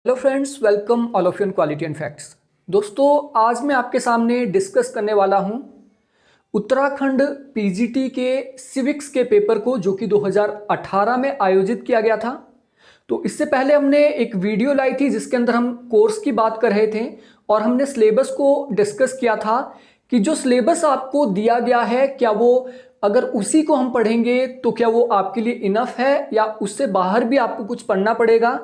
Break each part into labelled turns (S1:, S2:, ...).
S1: Hello friends, welcome all of you in quality and facts. दोस्तों, आज मैं आपके सामने डिस्कस करने वाला हूं उत्तराखंड पीजीटी के सिविक्स के पेपर को, जो कि 2018 में आयोजित किया गया था। तो इससे पहले हमने एक वीडियो लाई थी जिसके अंदर हम कोर्स की बात कर रहे थे और हमने सिलेबस को डिस्कस किया था कि जो सिलेबस आपको दिया गया है, क्या वो अगर उसी को हम पढ़ेंगे तो क्या वो आपके लिए इनफ है या उससे बाहर भी आपको कुछ पढ़ना पड़ेगा।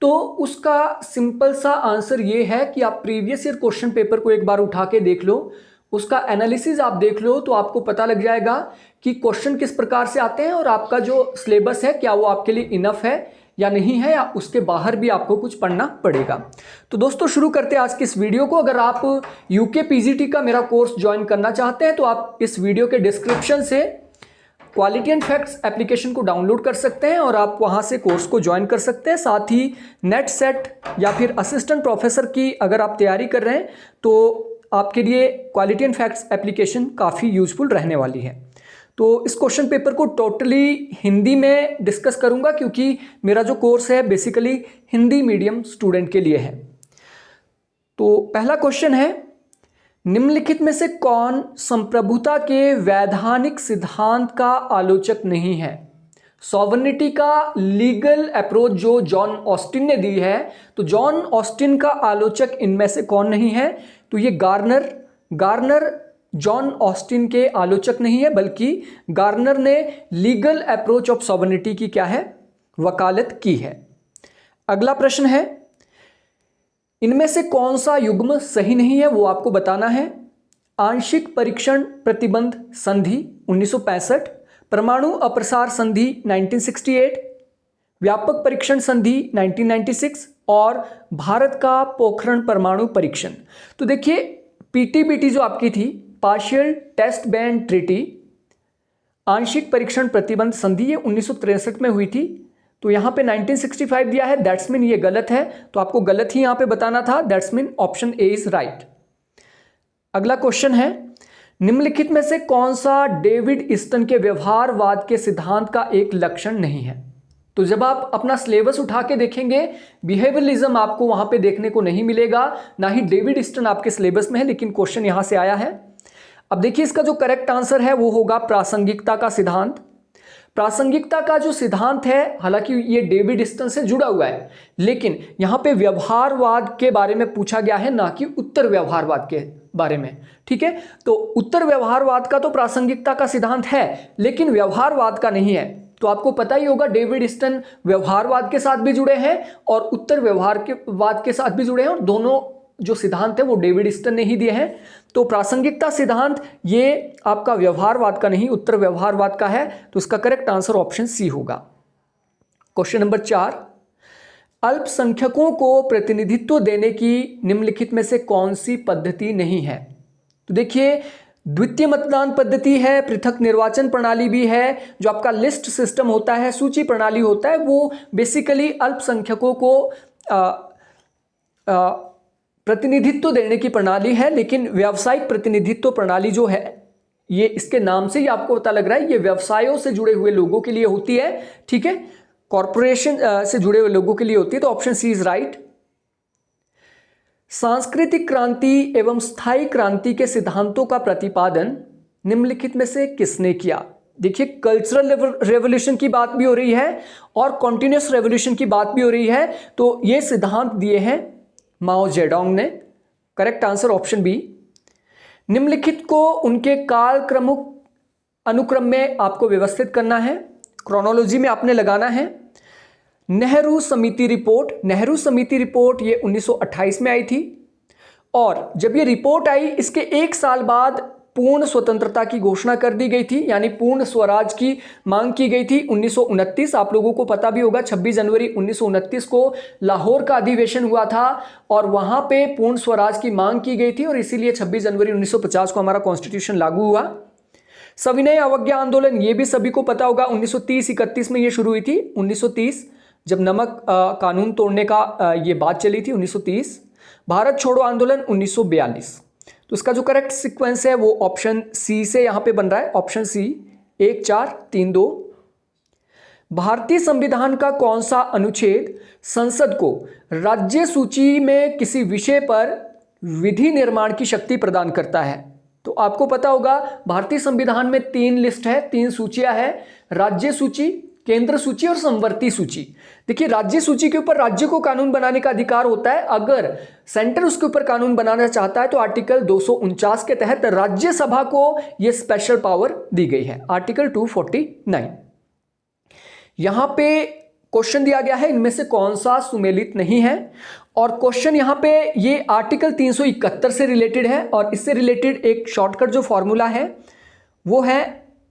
S1: तो उसका सिंपल सा आंसर ये है कि आप प्रीवियस ईयर क्वेश्चन पेपर को एक बार उठा के देख लो, उसका एनालिसिस आप देख लो तो आपको पता लग जाएगा कि क्वेश्चन किस प्रकार से आते हैं और आपका जो सिलेबस है क्या वो आपके लिए इनफ है या नहीं है, या उसके बाहर भी आपको कुछ पढ़ना पड़ेगा। तो दोस्तों, शुरू करते हैं आज की इस वीडियो को। अगर आप यूके पीजीटी का मेरा कोर्स ज्वाइन करना चाहते हैं तो आप इस वीडियो के डिस्क्रिप्शन से क्वालिटी एंड फैक्ट्स एप्लीकेशन को डाउनलोड कर सकते हैं और आप वहां से कोर्स को ज्वाइन कर सकते हैं। साथ ही नेट सेट या फिर असिस्टेंट प्रोफेसर की अगर आप तैयारी कर रहे हैं तो आपके लिए क्वालिटी एंड फैक्ट्स एप्लीकेशन काफ़ी यूजफुल रहने वाली है। तो इस क्वेश्चन पेपर को टोटली हिंदी में डिस्कस करूंगा क्योंकि मेरा जो कोर्स है बेसिकली हिंदी मीडियम स्टूडेंट के लिए है। तो पहला क्वेश्चन है, निम्नलिखित में से कौन संप्रभुता के वैधानिक सिद्धांत का आलोचक नहीं है। सॉवरेनिटी का लीगल अप्रोच जो जॉन ऑस्टिन ने दी है, तो जॉन ऑस्टिन का आलोचक इनमें से कौन नहीं है? तो ये गार्नर जॉन ऑस्टिन के आलोचक नहीं है, बल्कि गार्नर ने लीगल अप्रोच ऑफ सॉवरेनिटी की क्या है, वकालत की है। अगला प्रश्न है, इनमें से कौन सा युग्म सही नहीं है, वो आपको बताना है। आंशिक परीक्षण प्रतिबंध संधि 1965, परमाणु अप्रसार संधि 1968, व्यापक परीक्षण संधि 1996 और भारत का पोखरण परमाणु परीक्षण। तो देखिए, पीटीबीटी जो आपकी थी, पार्शियल टेस्ट बैन ट्रीटी, आंशिक परीक्षण प्रतिबंध संधि, ये 1963 में हुई थी। तो यहां पे 1965 दिया है, दैट्स मीन ये गलत है, तो आपको गलत ही यहां पे बताना था। That's mean option A is right. अगला क्वेश्चन है, निम्नलिखित में से कौन सा डेविड ईस्टन के व्यवहारवाद के सिद्धांत का एक लक्षण नहीं है? तो जब आप अपना सिलेबस उठा के देखेंगे, बिहेवियरलिज्म आपको वहां पे देखने को नहीं मिलेगा, ना ही डेविड ईस्टन आपके सिलेबस में है, लेकिन क्वेश्चन यहां से आया है। अब देखिए, इसका जो करेक्ट आंसर है वो होगा प्रासंगिकता का सिद्धांत। प्रासंगिकता का जो सिद्धांत है, हालांकि ये डेविड ईस्टन से जुड़ा हुआ है, लेकिन यहां पे व्यवहारवाद के बारे में पूछा गया है, ना कि उत्तर व्यवहारवाद के बारे में। ठीक है, तो उत्तर व्यवहारवाद का तो प्रासंगिकता का सिद्धांत है, लेकिन व्यवहारवाद का नहीं है। तो आपको पता ही होगा, डेविड ईस्टन व्यवहारवाद के साथ भी जुड़े हैं और उत्तर व्यवहारवाद के साथ भी जुड़े हैं, और दोनों जो सिद्धांत है वो डेविड ईस्टन ने ही दिए हैं। तो प्रासंगिकता सिद्धांत ये आपका व्यवहारवाद का नहीं, उत्तर व्यवहारवाद का है। तो इसका करेक्ट आंसर ऑप्शन सी होगा। क्वेश्चन नंबर 4, अल्पसंख्यकों को प्रतिनिधित्व देने की निम्नलिखित में से कौन सी पद्धति नहीं है? तो देखिए, द्वितीय मतदान पद्धति है, पृथक निर्वाचन प्रणाली भी है, जो आपका लिस्ट सिस्टम होता है, सूची प्रणाली होता है, वो बेसिकली अल्पसंख्यकों को प्रतिनिधित्व देने की प्रणाली है। लेकिन व्यावसायिक प्रतिनिधित्व प्रणाली जो है, ये इसके नाम से ही आपको पता लग रहा है, ये व्यवसायों से जुड़े हुए लोगों के लिए होती है। ठीक है, कॉरपोरेशन से जुड़े हुए लोगों के लिए होती है। तो ऑप्शन सी इज राइट। सांस्कृतिक क्रांति एवं स्थायी क्रांति के सिद्धांतों का प्रतिपादन निम्नलिखित में से किसने किया? देखिए, कल्चरल रेवोल्यूशन की बात भी हो रही है और कॉन्टिन्यूस रेवोल्यूशन की बात भी हो रही है। तो ये सिद्धांत दिए हैं माओ जेडोंग ने। Correct answer option B. निम्नलिखित को उनके कालक्रम अनुक्रम में आपको व्यवस्थित करना है, क्रोनोलॉजी में आपने लगाना है। नेहरू समिति रिपोर्ट ये 1928 में आई थी, और जब ये रिपोर्ट आई, इसके एक साल बाद पूर्ण स्वतंत्रता की घोषणा कर दी गई थी, यानी पूर्ण स्वराज की मांग की गई थी 1929। आप लोगों को पता भी होगा, 26 जनवरी 1929 को लाहौर का अधिवेशन हुआ था और वहां पे पूर्ण स्वराज की मांग की गई थी, और इसीलिए 26 जनवरी 1950 को हमारा कॉन्स्टिट्यूशन लागू हुआ। सविनय अवज्ञा आंदोलन, ये भी सभी को पता होगा, 1930-31 में ये शुरू हुई थी। 1930 जब नमक कानून तोड़ने का ये बात चली थी, 1930। भारत छोड़ो आंदोलन 1942। तो इसका जो करेक्ट सीक्वेंस है वो ऑप्शन सी से यहां पे बन रहा है, ऑप्शन सी 1 4 3 2। भारतीय संविधान का कौन सा अनुच्छेद संसद को राज्य सूची में किसी विषय पर विधि निर्माण की शक्ति प्रदान करता है? तो आपको पता होगा भारतीय संविधान में 3 लिस्ट है, 3 सूचियां है, राज्य सूची, केंद्र सूची और समवर्ती सूची। देखिए, राज्य सूची के ऊपर राज्य को कानून बनाने का अधिकार होता है। अगर सेंटर उसके ऊपर कानून बनाना चाहता है तो आर्टिकल 249 के तहत राज्यसभा को यह स्पेशल पावर दी गई है, आर्टिकल 249। यहां पे क्वेश्चन दिया गया है इनमें से कौन सा सुमेलित नहीं है, और क्वेश्चन यहां पे ये आर्टिकल 371 से रिलेटेड है, और इससे रिलेटेड एक शॉर्टकट जो फॉर्मूला है वो है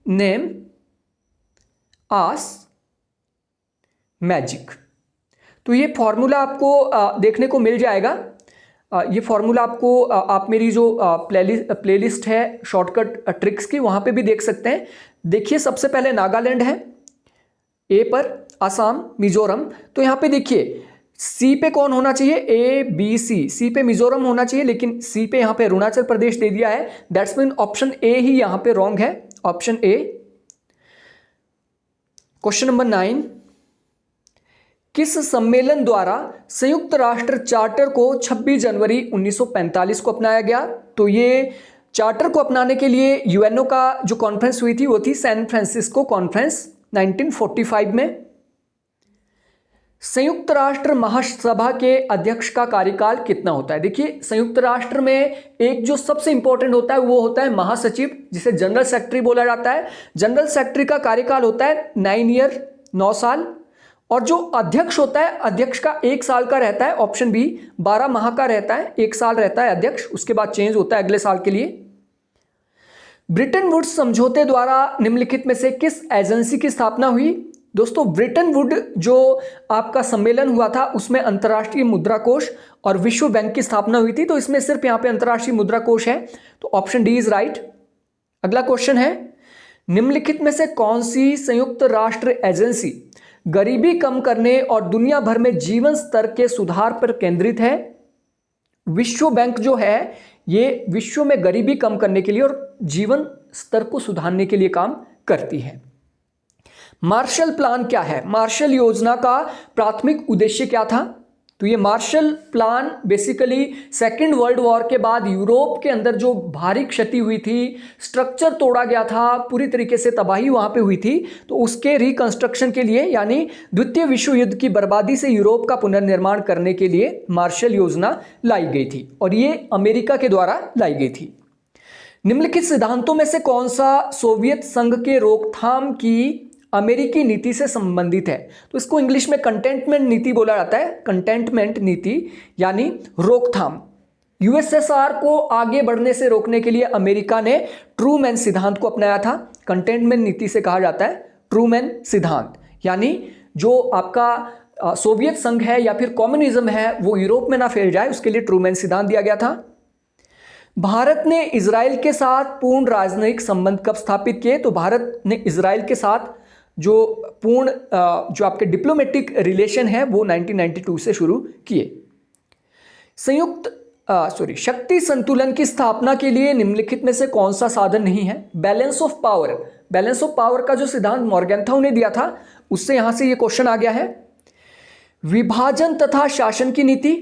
S1: नेम आस मैजिक। तो ये फॉर्मूला आपको देखने को मिल जाएगा। ये फॉर्मूला आपको आप मेरी जो प्लेलिस्ट है शॉर्टकट ट्रिक्स की, वहां पे भी देख सकते हैं। देखिए, सबसे पहले नागालैंड है, ए पर असम, मिजोरम। तो यहां पे देखिए सी पे कौन होना चाहिए, ए बी सी पे मिजोरम होना चाहिए, लेकिन सी पे यहां पे अरुणाचल प्रदेश दे दिया है। दैट्स मीन ऑप्शन ए ही यहां पे रॉन्ग है, ऑप्शन ए। क्वेश्चन नंबर 9, किस सम्मेलन द्वारा संयुक्त राष्ट्र चार्टर को 26 जनवरी 1945 को अपनाया गया? तो ये चार्टर को अपनाने के लिए यूएनओ का जो कॉन्फ्रेंस हुई थी वो थी सैन फ्रांसिस्को कॉन्फ्रेंस 1945 में। संयुक्त राष्ट्र महासभा के अध्यक्ष का कार्यकाल कितना होता है? देखिए, संयुक्त राष्ट्र में एक जो सबसे इंपॉर्टेंट होता है वो होता है महासचिव, जिसे जनरल सेक्रेटरी बोला जाता है। जनरल सेक्रेटरी का कार्यकाल होता है 9 ईयर, 9 साल। और जो अध्यक्ष होता है, अध्यक्ष का 1 साल का रहता है, ऑप्शन बी 12 माह का रहता है, 1 साल रहता है अध्यक्ष, उसके बाद चेंज होता है अगले साल के लिए। ब्रिटेन वुड्स समझौते द्वारा निम्नलिखित में से किस एजेंसी की स्थापना हुई? दोस्तों, ब्रिटेन वुड जो आपका सम्मेलन हुआ था उसमें अंतर्राष्ट्रीय मुद्रा कोष और विश्व बैंक की स्थापना हुई थी, तो इसमें सिर्फ यहां पे अंतर्राष्ट्रीय मुद्रा कोष है, तो ऑप्शन डी इज राइट। अगला क्वेश्चन है, निम्नलिखित में से कौन सी संयुक्त राष्ट्र एजेंसी गरीबी कम करने और दुनिया भर में जीवन स्तर के सुधार पर केंद्रित है? विश्व बैंक जो है ये विश्व में गरीबी कम करने के लिए और जीवन स्तर को सुधारने के लिए काम करती है। मार्शल प्लान क्या है? मार्शल योजना का प्राथमिक उद्देश्य क्या था? तो ये Marshall plan basically second world war के बाद यूरोप के अंदर जो भारी क्षति हुई थी, स्ट्रक्चर तोड़ा गया था, पूरी तरीके से तबाही वहां पे हुई थी, तो उसके रिकंस्ट्रक्शन के लिए, यानी द्वितीय विश्व युद्ध की बर्बादी से यूरोप का पुनर्निर्माण करने के लिए मार्शल योजना लाई गई थी, और ये अमेरिका के द्वारा लाई गई थी। निम्नलिखित सिद्धांतों में से कौन सा सोवियत संघ के रोकथाम की अमेरिकी नीति से संबंधित है? तो इसको इंग्लिश में कंटेनमेंट नीति बोला जाता है। कंटेनमेंट नीति यानी रोकथाम। यूएसएसआर को आगे बढ़ने से रोकने के लिए अमेरिका ने ट्रूमैन सिद्धांत को अपनाया था। कंटेनमेंट नीति से कहा जाता है ट्रूमैन सिद्धांत, यानी जो आपका सोवियत संघ है या फिर कम्युनिज्म है वो यूरोप में ना फैल जाए, उसके लिए ट्रूमैन सिद्धांत दिया गया था। भारत ने इजराइल के साथ पूर्ण राजनयिक संबंध कब स्थापित किए? तो भारत ने इजराइल के साथ जो पूर्ण जो आपके डिप्लोमेटिक रिलेशन है वो 1992 से शुरू किए। शक्ति संतुलन की स्थापना के लिए निम्नलिखित में से कौन सा साधन नहीं है? Balance of power. Balance of power का जो सिद्धांत मॉर्गेंथाउ ने दिया था उससे यहां से ये क्वेश्चन आ गया है। विभाजन तथा शासन की नीति।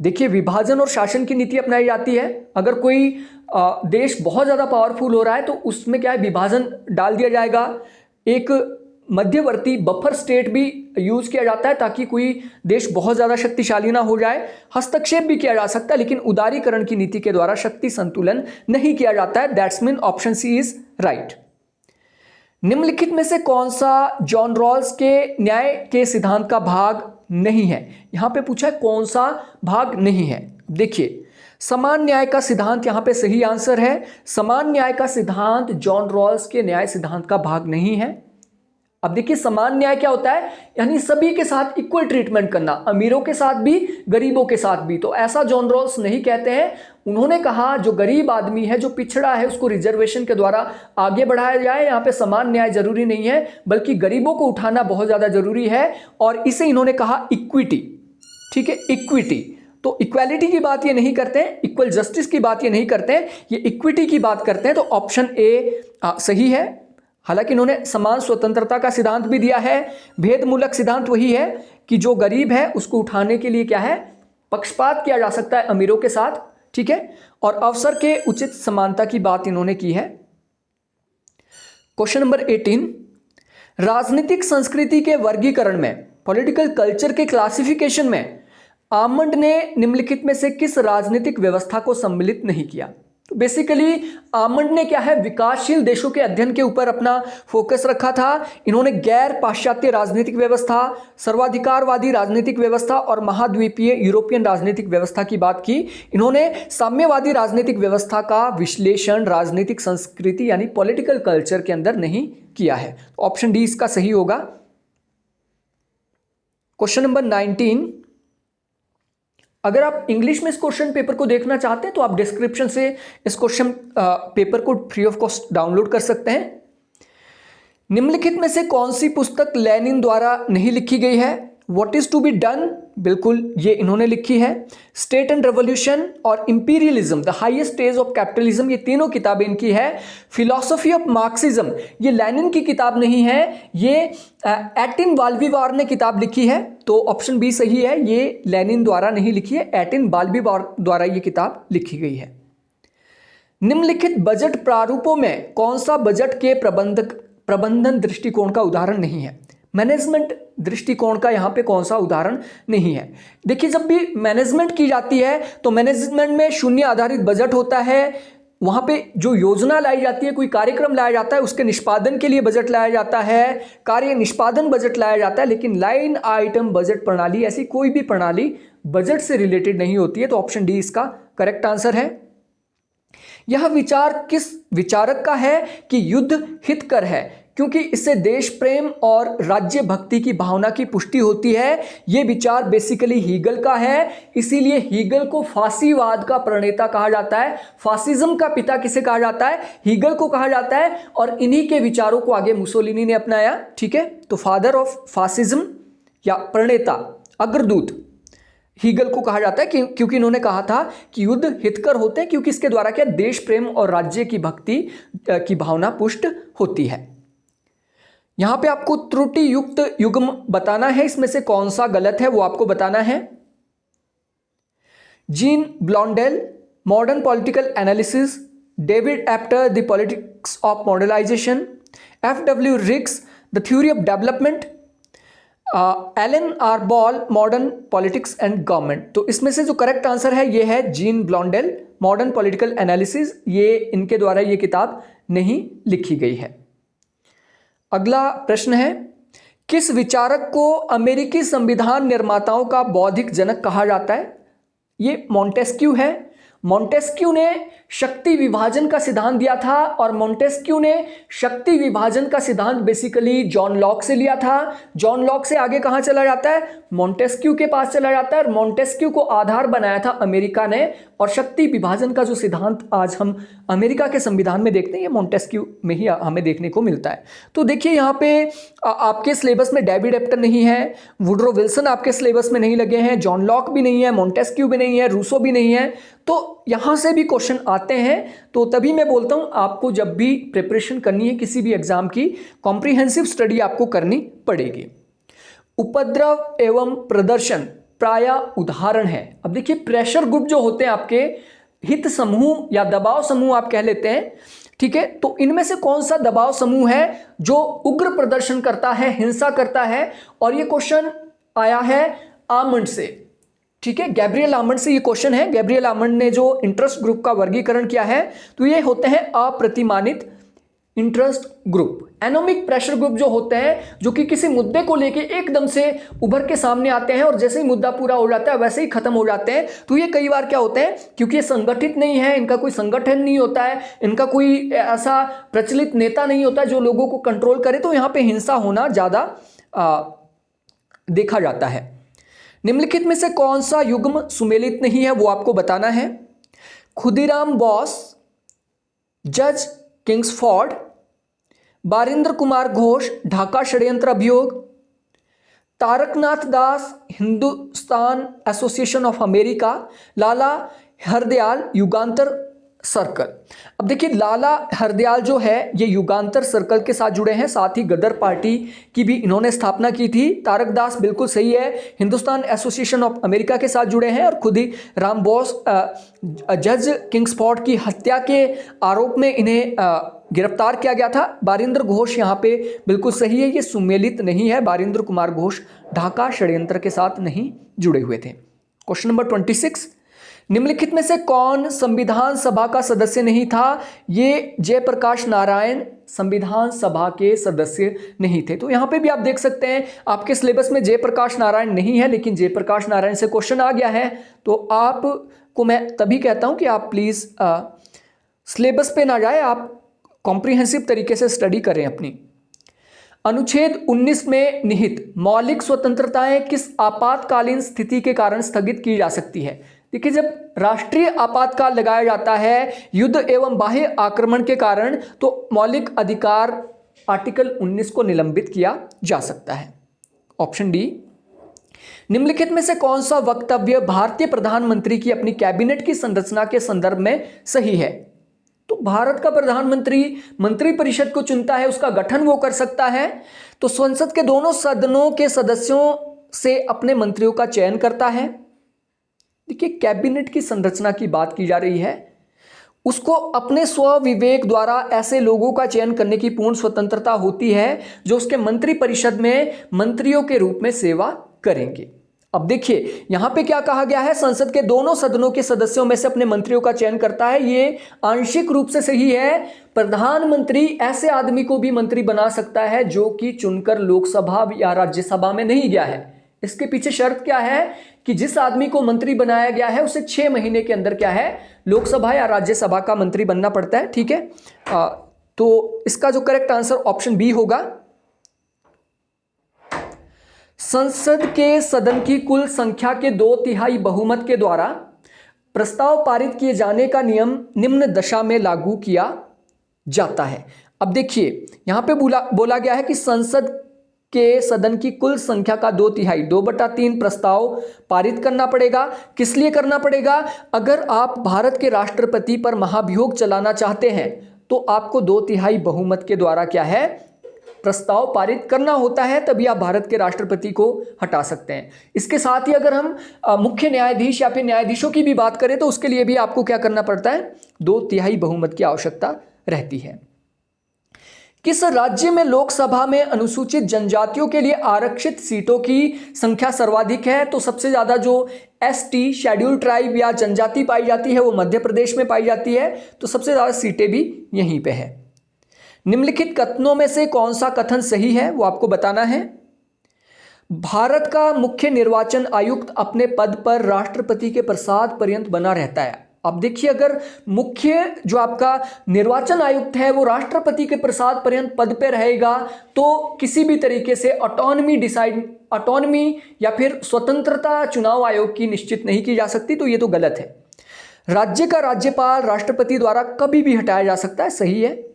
S1: देखिए, विभाजन और शासन की नीति अपनाई जाती है। अगर कोई देश बहुत ज्यादा पावरफुल हो रहा है तो उसमें क्या है, विभाजन डाल दिया जाएगा। एक मध्यवर्ती बफर स्टेट भी यूज किया जाता है ताकि कोई देश बहुत ज्यादा शक्तिशाली ना हो जाए। हस्तक्षेप भी किया जा सकता है, लेकिन उदारीकरण की नीति के द्वारा शक्ति संतुलन नहीं किया जाता है। That's mean option C is right. निम्नलिखित में से कौन सा जॉन रॉल्स के न्याय के सिद्धांत का भाग नहीं है? यहां पे पूछा है कौन सा भाग नहीं है। देखिए, समान न्याय का सिद्धांत यहां पे सही आंसर है। समान न्याय का सिद्धांत जॉन रॉल्स के न्याय सिद्धांत का भाग नहीं है। अब देखिए, समान न्याय क्या होता है, यानी सभी के साथ इक्वल ट्रीटमेंट करना, अमीरों के साथ भी गरीबों के साथ भी। तो ऐसा जॉन रॉल्स नहीं कहते हैं। उन्होंने कहा जो गरीब आदमी है, जो पिछड़ा है, उसको रिजर्वेशन के द्वारा आगे बढ़ाया जाए। यहाँ पे समान न्याय जरूरी नहीं है, बल्कि गरीबों को उठाना बहुत ज्यादा जरूरी है, और इसे इन्होंने कहा इक्विटी। ठीक है, इक्विटी। तो इक्वालिटी की बात ये नहीं करते हैं, इक्वल जस्टिस की बात ये नहीं करते हैं, ये इक्विटी की बात करते हैं। तो ऑप्शन ए सही है। हालांकि इन्होंने समान स्वतंत्रता का सिद्धांत भी दिया है। भेदमूलक सिद्धांत वही है कि जो गरीब है उसको उठाने के लिए क्या है, पक्षपात किया जा सकता है अमीरों के साथ, ठीक है। और अवसर के उचित समानता की बात इन्होंने की है। क्वेश्चन नंबर 18, राजनीतिक संस्कृति के वर्गीकरण में, पॉलिटिकल कल्चर के क्लासिफिकेशन में आमंड ने निम्नलिखित में से किस राजनीतिक व्यवस्था को सम्मिलित नहीं किया। तो बेसिकली आमंड ने क्या है, विकासशील देशों के अध्ययन के ऊपर अपना फोकस रखा था। इन्होंने गैर पाश्चात्य राजनीतिक व्यवस्था, सर्वाधिकारवादी राजनीतिक व्यवस्था और महाद्वीपीय यूरोपियन राजनीतिक व्यवस्था की बात की। इन्होंने साम्यवादी राजनीतिक व्यवस्था का विश्लेषण राजनीतिक संस्कृति यानी पॉलिटिकल कल्चर के अंदर नहीं किया है। ऑप्शन डी इसका सही होगा। क्वेश्चन नंबर 19, अगर आप इंग्लिश में इस क्वेश्चन पेपर को देखना चाहते हैं तो आप डिस्क्रिप्शन से इस क्वेश्चन पेपर को फ्री ऑफ कॉस्ट डाउनलोड कर सकते हैं। निम्नलिखित में से कौन सी पुस्तक लेनिन द्वारा नहीं लिखी गई है। What is to be done, बिल्कुल ये इन्होंने लिखी है। स्टेट एंड रेवोल्यूशन और imperialism the highest stage of capitalism, ये तीनों किताबें इनकी है। फिलॉसफी ऑफ मार्क्सिज्म ये लेनिन की किताब नहीं है, ये एटिन बाल्बीवार ने किताब लिखी है। तो ऑप्शन बी सही है, ये लेनिन द्वारा नहीं लिखी है, एटिन बाल्बीवार द्वारा ये किताब लिखी गई है। निम्नलिखित बजट प्रारूपों में कौन सा बजट के प्रबंधन दृष्टिकोण का उदाहरण नहीं है। मैनेजमेंट दृष्टिकोण का यहाँ पे कौन सा उदाहरण नहीं है। देखिए, जब भी मैनेजमेंट की जाती है तो मैनेजमेंट में शून्य आधारित बजट होता है। वहाँ पे जो योजना लाई जाती है, कोई कार्यक्रम लाया जाता है, उसके निष्पादन के लिए बजट लाया जाता है, कार्य निष्पादन बजट लाया जाता है। लेकिन लाइन आइटम बजट प्रणाली, ऐसी कोई भी प्रणाली बजट से रिलेटेड नहीं होती है। तो ऑप्शन डी इसका करेक्ट आंसर है। यह विचार किस विचारक का है कि युद्ध हितकर है, क्योंकि इससे देश प्रेम और राज्य भक्ति की भावना की पुष्टि होती है। यह विचार बेसिकली हीगल का है, इसीलिए हीगल को फांसीवाद का प्रणेता कहा जाता है। फासिज्म का पिता किसे कहा जाता है, हीगल को कहा जाता है। और इन्हीं के विचारों को आगे मुसोलिनी ने अपनाया, ठीक है। तो फादर ऑफ फासिज्म या प्रणेता, अग्रदूत हीगल को कहा जाता है क्योंकि इन्होंने कहा था कि युद्ध हितकर होते हैं, क्योंकि इसके द्वारा क्या देश प्रेम और राज्य की भक्ति की भावना पुष्ट होती है। यहां पे आपको त्रुटि युक्त युग्म बताना है, इसमें से कौन सा गलत है वो आपको बताना है। Jean Blondel, modern political analysis, David Apter, the politics of modernisation, F W. Riggs, the theory of development, Alan R Ball, modern politics and government. तो इसमें से जो करेक्ट आंसर है ये है Jean Blondel, modern political analysis. ये इनके द्वारा ये किताब नहीं लिखी गई है। अगला प्रश्न है, किस विचारक को अमेरिकी संविधान निर्माताओं का बौद्धिक जनक कहा जाता है। ये मॉन्टेस्क्यू है। मॉन्टेस्क्यू ने शक्ति विभाजन का सिद्धांत दिया था और मॉन्टेस्क्यू ने शक्ति विभाजन का सिद्धांत बेसिकली जॉन लॉक से लिया था। जॉन लॉक से आगे कहां चला जाता है, मॉन्टेस्क्यू के पास चला जाता है और मॉन्टेस्क्यू को आधार बनाया था अमेरिका ने। और शक्ति विभाजन का जो सिद्धांत आज हम अमेरिका के संविधान में देखते हैं, ये मॉन्टेस्क्यू में ही हमें देखने को मिलता है। तो देखिए यहाँ पे आपके सिलेबस में डेविड एप्टर नहीं है, वुडरो विल्सन आपके सिलेबस में नहीं लगे हैं, जॉन लॉक भी नहीं है, मॉन्टेस्क्यू भी नहीं है, रूसो भी नहीं है। तो यहाँ से भी क्वेश्चन आते हैं। तो तभी मैं बोलता हूँ आपको जब भी प्रिपरेशन करनी है किसी भी एग्जाम की, कॉम्प्रिहेंसिव स्टडी आपको करनी पड़ेगी। उपद्रव एवं प्रदर्शन प्राय उदाहरण है। अब देखिए, प्रेशर ग्रुप जो होते हैं आपके, हित समूह या दबाव समूह आप कह लेते हैं, ठीक है। तो इनमें से कौन सा दबाव समूह है जो उग्र प्रदर्शन करता है, हिंसा करता है। और ये क्वेश्चन आया है आमंड से, ठीक है, गैब्रियल आमंड से ये क्वेश्चन है। गैब्रियल आमंड ने जो इंटरेस्ट ग्रुप का वर्गीकरण किया है, तो ये होते हैं अप्रतिमानित interest group. Anomic pressure group जो होते हैं, जो कि किसी मुद्दे को लेके एकदम से उभर के सामने आते हैं और जैसे ही मुद्दा पूरा हो जाता है वैसे ही खत्म हो जाते हैं। तो ये कई बार क्या होते हैं, क्योंकि ये संगठित नहीं है, इनका कोई संगठन नहीं होता है, इनका कोई ऐसा प्रचलित नेता नहीं होता है जो लोगों को कंट्रोल करे, तो यहाँ पे हिंसा होना ज्यादा देखा जाता है। निम्नलिखित में से कौन सा युग्म सुमेलित नहीं है वो आपको बताना है। खुदीराम बोस, जज किंग्सफोर्ड, बारिंद्र कुमार घोष, ढाका षड्यंत्र अभियोग, Taraknath Das, Hindustan Association of America, Lala Hardayal, Yugantar circle. अब देखिए लाला हरदयाल जो है ये युगांतर सर्कल के साथ जुड़े हैं, साथ ही गदर पार्टी की भी इन्होंने स्थापना की थी। तारक दास बिल्कुल सही है, हिंदुस्तान एसोसिएशन ऑफ अमेरिका के साथ जुड़े हैं, और खुद ही राम बोस जज किंग्सफोर्ड की हत्या के आरोप में इन्हें गिरफ्तार किया गया था। बारिंदर घोष यहाँ पे बिल्कुल सही है, ये सुमेलित नहीं है, बारिंदर कुमार घोष ढाका षड्यंत्र के साथ नहीं जुड़े हुए थे। क्वेश्चन नंबर 26, निम्नलिखित में से कौन संविधान सभा का सदस्य नहीं था? ये जयप्रकाश नारायण संविधान सभा के सदस्य नहीं थे। तो यहां पे भी आप देख सकते हैं आपके सिलेबस में जयप्रकाश नारायण नहीं है, लेकिन जयप्रकाश नारायण से क्वेश्चन आ गया है, तो आपको मैं तभी कहता हूं कि आप प्लीज सिलेबस पे ना जाए, आप कॉम्प्रिहेंसिव तरीके से स्टडी करें अपनी। अनुच्छेद 19 में निहित मौलिक स्वतंत्रताएं किस आपातकालीन स्थिति के कारण स्थगित की जा सकती है? देखिए जब राष्ट्रीय आपातकाल लगाया जाता है युद्ध एवं बाह्य आक्रमण के कारण, तो मौलिक अधिकार आर्टिकल 19 को निलंबित किया जा सकता है। Option D. निम्नलिखित में से कौन सा वक्तव्य भारतीय प्रधानमंत्री की अपनी कैबिनेट की संरचना के संदर्भ में सही है? तो भारत का प्रधानमंत्री मंत्रिपरिषद को चुनता है, उसका गठन वो कर सकता है, तो संसद के दोनों सदनों के सदस्यों से अपने मंत्रियों का चयन करता है। देखिए कैबिनेट की संरचना की बात की जा रही है, उसको अपने स्वविवेक द्वारा ऐसे लोगों का चयन करने की पूर्ण स्वतंत्रता होती है जो उसके मंत्रिपरिषद में मंत्रियों के रूप में सेवा करेंगे। अब देखिए यहां पे क्या कहा गया है, संसद के दोनों सदनों के सदस्यों में से अपने मंत्रियों का चयन करता है, ये आंशिक रूप से सही है। प्रधानमंत्री ऐसे आदमी को भी मंत्री बना सकता है जो कि चुनकर लोकसभा या राज्यसभा में नहीं गया है। इसके पीछे शर्त क्या है कि जिस आदमी को मंत्री बनाया गया है उसे 6 महीने के अंदर क्या है, लोकसभा या राज्यसभा का मंत्री बनना पड़ता है। ठीक है, तो इसका जो करेक्ट आंसर ऑप्शन बी होगा। संसद के सदन की कुल संख्या के 2/3 बहुमत के द्वारा प्रस्ताव पारित किए जाने का नियम निम्न दशा में लागू किया जाता है। अब देखिए यहां पे बोला गया है कि संसद के सदन की कुल संख्या का 2/3 2/3 प्रस्ताव पारित करना पड़ेगा। किस लिए करना पड़ेगा? अगर आप भारत के राष्ट्रपति पर महाभियोग चलाना चाहते हैं तो आपको 2/3 बहुमत के द्वारा क्या है, प्रस्ताव पारित करना होता है, तभी आप भारत के राष्ट्रपति को हटा सकते हैं। इसके साथ ही अगर हम मुख्य न्यायाधीश या फिर न्यायाधीशों की भी बात करें तो उसके लिए भी आपको क्या करना पड़ता है, 2/3 बहुमत की आवश्यकता रहती है। किस राज्य में लोकसभा में अनुसूचित जनजातियों के लिए आरक्षित सीटों की संख्या सर्वाधिक है? तो सबसे ज्यादा जो एसटी शेड्यूल ट्राइब या जनजाति पाई जाती है वो मध्य प्रदेश में पाई जाती है, तो सबसे ज्यादा सीटें भी यहीं पे है। निम्नलिखित कथनों में से कौन सा कथन सही है वो आपको बताना है। भारत का मुख्य निर्वाचन आयुक्त अपने पद पर राष्ट्रपति के प्रसाद पर्यंत बना रहता है। अब देखिए अगर मुख्य जो आपका निर्वाचन आयुक्त है वो राष्ट्रपति के प्रसाद पर्यंत पद पे रहेगा तो किसी भी तरीके से ऑटोनॉमी या फिर स्वतंत्रता चुनाव आयोग की निश्चित नहीं की जा सकती, तो ये तो गलत है। राज्य का राज्यपाल राष्ट्रपति द्वारा कभी भी हटाया जा सकता है, सही है।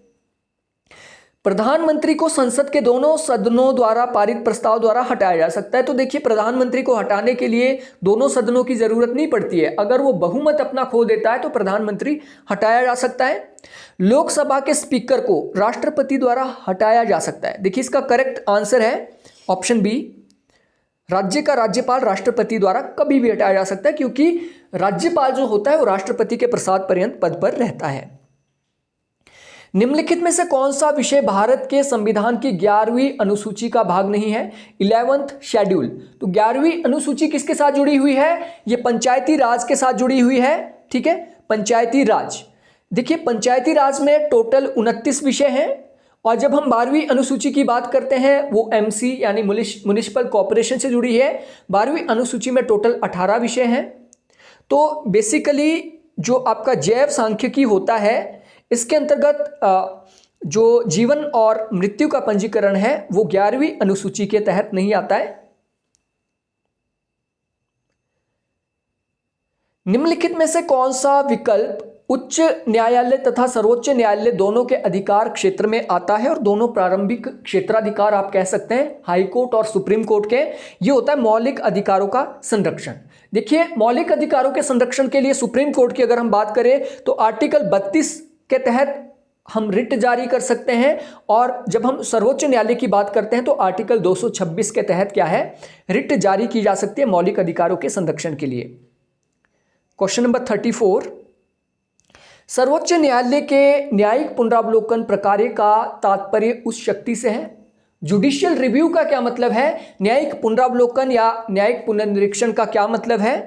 S1: प्रधानमंत्री को संसद के दोनों सदनों द्वारा पारित प्रस्ताव द्वारा हटाया जा सकता है। तो देखिए प्रधानमंत्री को हटाने के लिए दोनों सदनों की जरूरत नहीं पड़ती है, अगर वो बहुमत अपना खो देता है तो प्रधानमंत्री हटाया जा सकता है। लोकसभा के स्पीकर को राष्ट्रपति द्वारा हटाया जा सकता है। देखिए इसका करेक्ट आंसर है ऑप्शन बी, राज्य का राज्यपाल राष्ट्रपति द्वारा कभी भी हटाया जा सकता है, क्योंकि राज्यपाल जो होता है वो राष्ट्रपति के प्रसाद पर्यंत पद पर रहता है। निम्नलिखित में से कौन सा विषय भारत के संविधान की 11वीं अनुसूची का भाग नहीं है? 11th schedule. तो 11वीं अनुसूची किसके साथ जुड़ी हुई है? ये पंचायती राज के साथ जुड़ी हुई है। ठीक है, पंचायती राज। देखिए पंचायती राज में टोटल 29 विषय हैं, और जब हम 12वीं अनुसूची की बात करते हैं वो एमसी यानी म्युनिसिपल कॉर्पोरेशन से जुड़ी है। 12वीं अनुसूची में टोटल 18 विषय हैं। तो बेसिकली जो आपका जैव सांख्यिकी होता है इसके अंतर्गत जो जीवन और मृत्यु का पंजीकरण है वो 11वीं अनुसूची के तहत नहीं आता है। निम्नलिखित में से कौन सा विकल्प उच्च न्यायालय तथा सर्वोच्च न्यायालय दोनों के अधिकार क्षेत्र में आता है? और दोनों प्रारंभिक क्षेत्राधिकार आप कह सकते हैं, हाई कोर्ट और सुप्रीम कोर्ट के। ये होता है मौलिक अधिकारों का संरक्षण। देखिए, मौलिक अधिकारों के संरक्षण के लिए सुप्रीम कोर्ट की अगर हम बात करें तो आर्टिकल 32 के तहत हम रिट जारी कर सकते हैं, और जब हम सर्वोच्च न्यायालय की बात करते हैं तो आर्टिकल 226 के तहत क्या है, रिट जारी की जा सकती है मौलिक अधिकारों के संरक्षण के लिए। क्वेश्चन नंबर 34, सर्वोच्च न्यायालय के न्यायिक पुनरावलोकन प्रकार्य का तात्पर्य उस शक्ति से है। जुडिशियल रिव्यू का क्या मतलब है, न्यायिक पुनरावलोकन या न्यायिक पुनर्निरीक्षण का क्या मतलब है,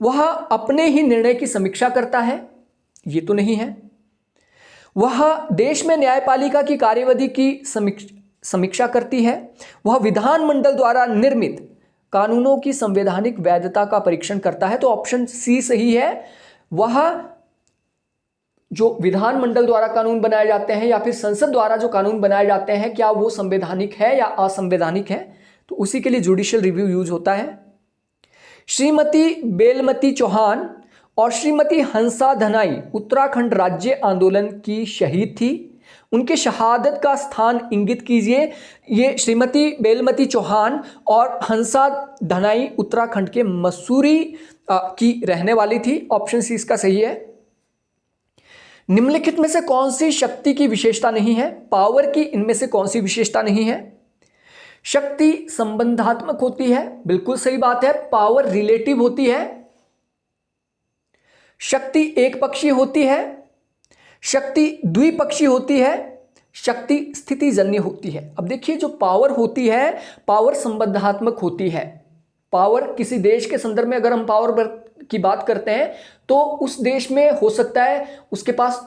S1: वह अपने ही निर्णय की समीक्षा करता है, ये तो नहीं है। वह देश में न्यायपालिका की कार्यविधि की समीक्षा करती है। वह विधानमंडल द्वारा निर्मित कानूनों की संवैधानिक वैधता का परीक्षण करता है, तो ऑप्शन सी सही है। वह जो विधानमंडल द्वारा कानून बनाए जाते हैं या फिर संसद द्वारा जो कानून बनाए जाते हैं, क्या वो संवैधानिक है या असंवैधानिक है, तो उसी के लिए जुडिशियल रिव्यू यूज होता है। श्रीमती बेलमती चौहान और श्रीमती हंसा धनाई उत्तराखंड राज्य आंदोलन की शहीद थी। उनके शहादत का स्थान इंगित कीजिए। ये श्रीमती बेलमती चौहान और हंसा धनाई उत्तराखंड के मसूरी की रहने वाली थी। ऑप्शन सी इसका सही है। निम्नलिखित में से कौन सी शक्ति की विशेषता नहीं है, पावर की इनमें से कौन सी विशेषता नहीं है। शक्ति संबंधात्मक होती है, बिल्कुल सही बात है। पावर रिलेटिव होती है। शक्ति एक पक्षीय होती है। शक्ति द्विपक्षीय होती है। शक्ति स्थितिजन्य होती है। अब देखिए, जो पावर होती है, पावर संबंधात्मक होती है। पावर किसी देश के संदर्भ में अगर हम पावर की बात करते हैं तो उस देश में हो सकता है उसके पास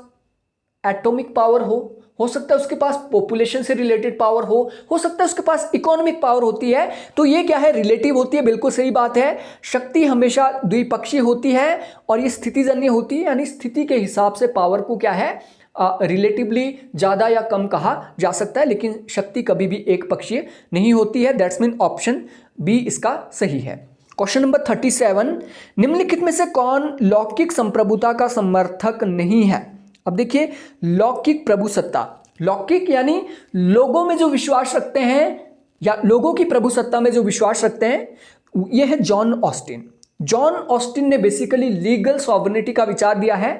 S1: एटॉमिक पावर हो सकता है उसके पास पॉपुलेशन से रिलेटेड पावर हो सकता है उसके पास इकोनॉमिक पावर होती है। तो ये क्या है, रिलेटिव होती है, बिल्कुल सही बात है। शक्ति हमेशा द्विपक्षीय होती है और ये स्थितिजन्य होती है, यानी स्थिति के हिसाब से पावर को क्या है, रिलेटिवली ज़्यादा या कम कहा जा सकता है, लेकिन शक्ति कभी भी एक पक्षीय नहीं होती है। दैट्स मीन ऑप्शन बी इसका सही है। क्वेश्चन नंबर 37, निम्नलिखित में से कौन लौकिक संप्रभुता का समर्थक नहीं है। अब देखिए, लौकिक प्रभुसत्ता, लौकिक यानी लोगों में जो विश्वास रखते हैं या लोगों की प्रभुसत्ता में जो विश्वास रखते हैं, यह है जॉन ऑस्टिन। जॉन ऑस्टिन ने बेसिकली लीगल सॉवरेनिटी का विचार दिया है।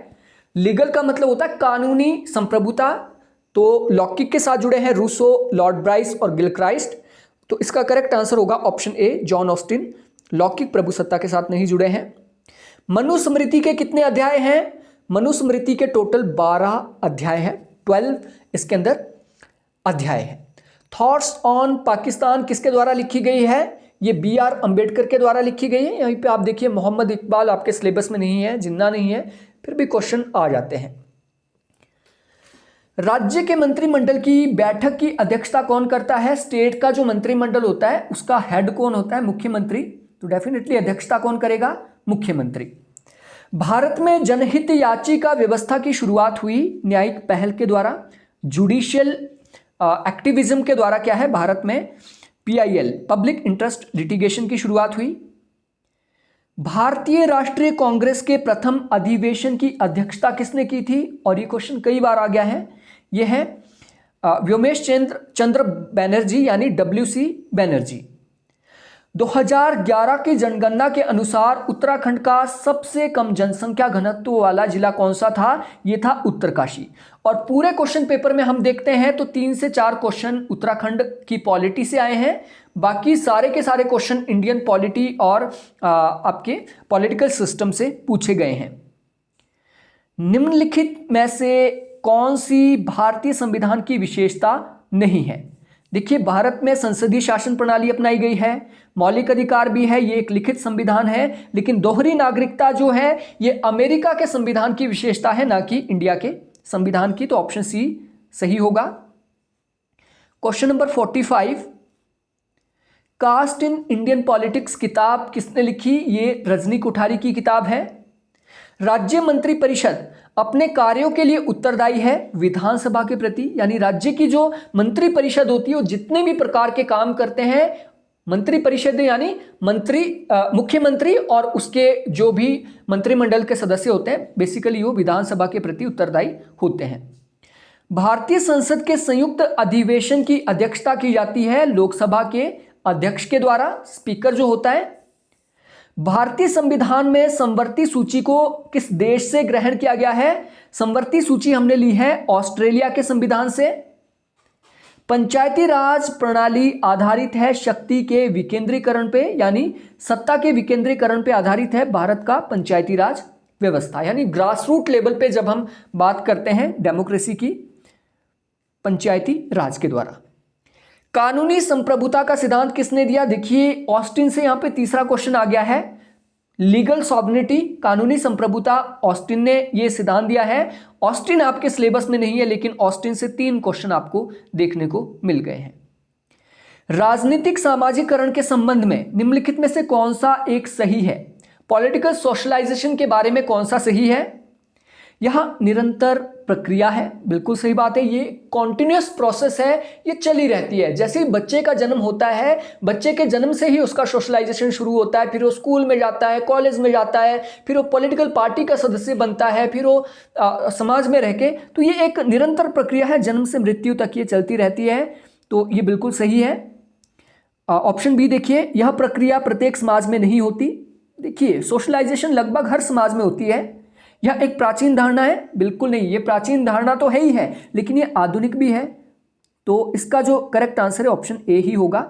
S1: लीगल का मतलब होता है कानूनी संप्रभुता। तो लौकिक के साथ जुड़े हैं रूसो, लॉर्ड ब्राइस और गिलक्राइस्ट। तो इसका करेक्ट आंसर होगा ऑप्शन ए, जॉन ऑस्टिन लौकिक प्रभुसत्ता के साथ नहीं जुड़े हैं। मनुस्मृति के कितने अध्याय हैं। मनुस्मृति के टोटल 12 अध्याय हैं, 12 इसके अंदर अध्याय है। थॉट्स ऑन पाकिस्तान किसके द्वारा लिखी गई है, ये BR अंबेडकर के द्वारा लिखी गई है। यहीं पे आप देखिए, मोहम्मद इकबाल आपके सिलेबस में नहीं है, जिन्ना नहीं है, फिर भी क्वेश्चन आ जाते हैं। राज्य के मंत्रिमंडल की बैठक की अध्यक्षता कौन करता है। स्टेट का जो मंत्रिमंडल होता है उसका हेड कौन होता है, मुख्यमंत्री। तो डेफिनेटली अध्यक्षता कौन करेगा, मुख्यमंत्री। भारत में जनहित याचिका व्यवस्था की शुरुआत हुई न्यायिक पहल के द्वारा, जुडिशियल एक्टिविज्म के द्वारा क्या है, भारत में PIL पब्लिक इंटरेस्ट लिटिगेशन की शुरुआत हुई। भारतीय राष्ट्रीय कांग्रेस के प्रथम अधिवेशन की अध्यक्षता किसने की थी, और ये क्वेश्चन कई बार आ गया है। यह है व्योमेश चंद्र बैनर्जी यानी WC बैनर्जी। 2011 की जनगणना के अनुसार उत्तराखंड का सबसे कम जनसंख्या घनत्व वाला जिला कौन सा था, यह था उत्तरकाशी। और पूरे क्वेश्चन पेपर में हम देखते हैं तो 3 से 4 क्वेश्चन उत्तराखंड की पॉलिटी से आए हैं, बाकी सारे के सारे क्वेश्चन इंडियन पॉलिटी और आपके पॉलिटिकल सिस्टम से पूछे गए हैं। निम्नलिखित में से कौन सी भारतीय संविधान की विशेषता नहीं है। देखिए, भारत में संसदीय शासन प्रणाली अपनाई गई है, मौलिक अधिकार भी है, ये एक लिखित संविधान है, लेकिन दोहरी नागरिकता जो है ये अमेरिका के संविधान की विशेषता है, ना कि इंडिया के संविधान की। तो ऑप्शन सी सही होगा। Question number 45, caste in Indian politics किताब किसने लिखी, ये रजनी कोठारी की किताब है। राज्य मंत्री परिषद अपने कार्यों के लिए उत्तरदायी है विधानसभा के प्रति, यानी राज्य की जो मंत्री परिषद होती है वो जितने भी प्रकार के काम करते हैं, मंत्री परिषद यानी मंत्री, मुख्यमंत्री और उसके जो भी मंत्रिमंडल के सदस्य होते हैं, बेसिकली वो विधानसभा के प्रति उत्तरदायी होते हैं। भारतीय संसद के संयुक्त अधिवेशन की अध्यक्षता की जाती है लोकसभा के अध्यक्ष के द्वारा, स्पीकर जो होता है। भारतीय संविधान में समवर्ती सूची को किस देश से ग्रहण किया गया है? समवर्ती सूची हमने ली है ऑस्ट्रेलिया के संविधान से। पंचायती राज प्रणाली आधारित है शक्ति के विकेंद्रीकरण पे, यानी सत्ता के विकेंद्रीकरण पे आधारित है भारत का पंचायती राज व्यवस्था, यानी ग्रास रूट लेवल पे जब हम बात करते हैं डेमोक्रेसी की, पंचायती राज के द्वारा। कानूनी संप्रभुता का सिद्धांत किसने दिया? देखिए ऑस्टिन से यहां पे तीसरा क्वेश्चन आ गया है। लीगल सॉवरेनिटी, कानूनी संप्रभुता, ऑस्टिन ने यह सिद्धांत दिया है। ऑस्टिन आपके सिलेबस में नहीं है, लेकिन ऑस्टिन से 3 क्वेश्चन आपको देखने को मिल गए हैं। राजनीतिक सामाजिकरण के संबंध में निम्नलिखित में से कौन सा एक सही है? पॉलिटिकल सोशलाइजेशन के बारे में कौन सा सही है? यह निरंतर प्रक्रिया है, बिल्कुल सही बात है। ये कॉन्टिन्यूस प्रोसेस है, ये चली रहती है। जैसे ही बच्चे का जन्म होता है, बच्चे के जन्म से ही उसका सोशलाइजेशन शुरू होता है, फिर वो स्कूल में जाता है, कॉलेज में जाता है, फिर वो पॉलिटिकल पार्टी का सदस्य बनता है, फिर वो समाज में रह के, तो ये एक निरंतर प्रक्रिया है, जन्म से मृत्यु तक ये चलती रहती है। तो ये बिल्कुल सही है। ऑप्शन बी देखिए, यह प्रक्रिया प्रत्येक समाज में नहीं होती। देखिए सोशलाइजेशन लगभग हर समाज में होती है। यह एक प्राचीन धारणा है? बिल्कुल नहीं, ये प्राचीन धारणा तो है ही है, लेकिन ये आधुनिक भी है। तो इसका जो करेक्ट आंसर है ऑप्शन ए ही होगा।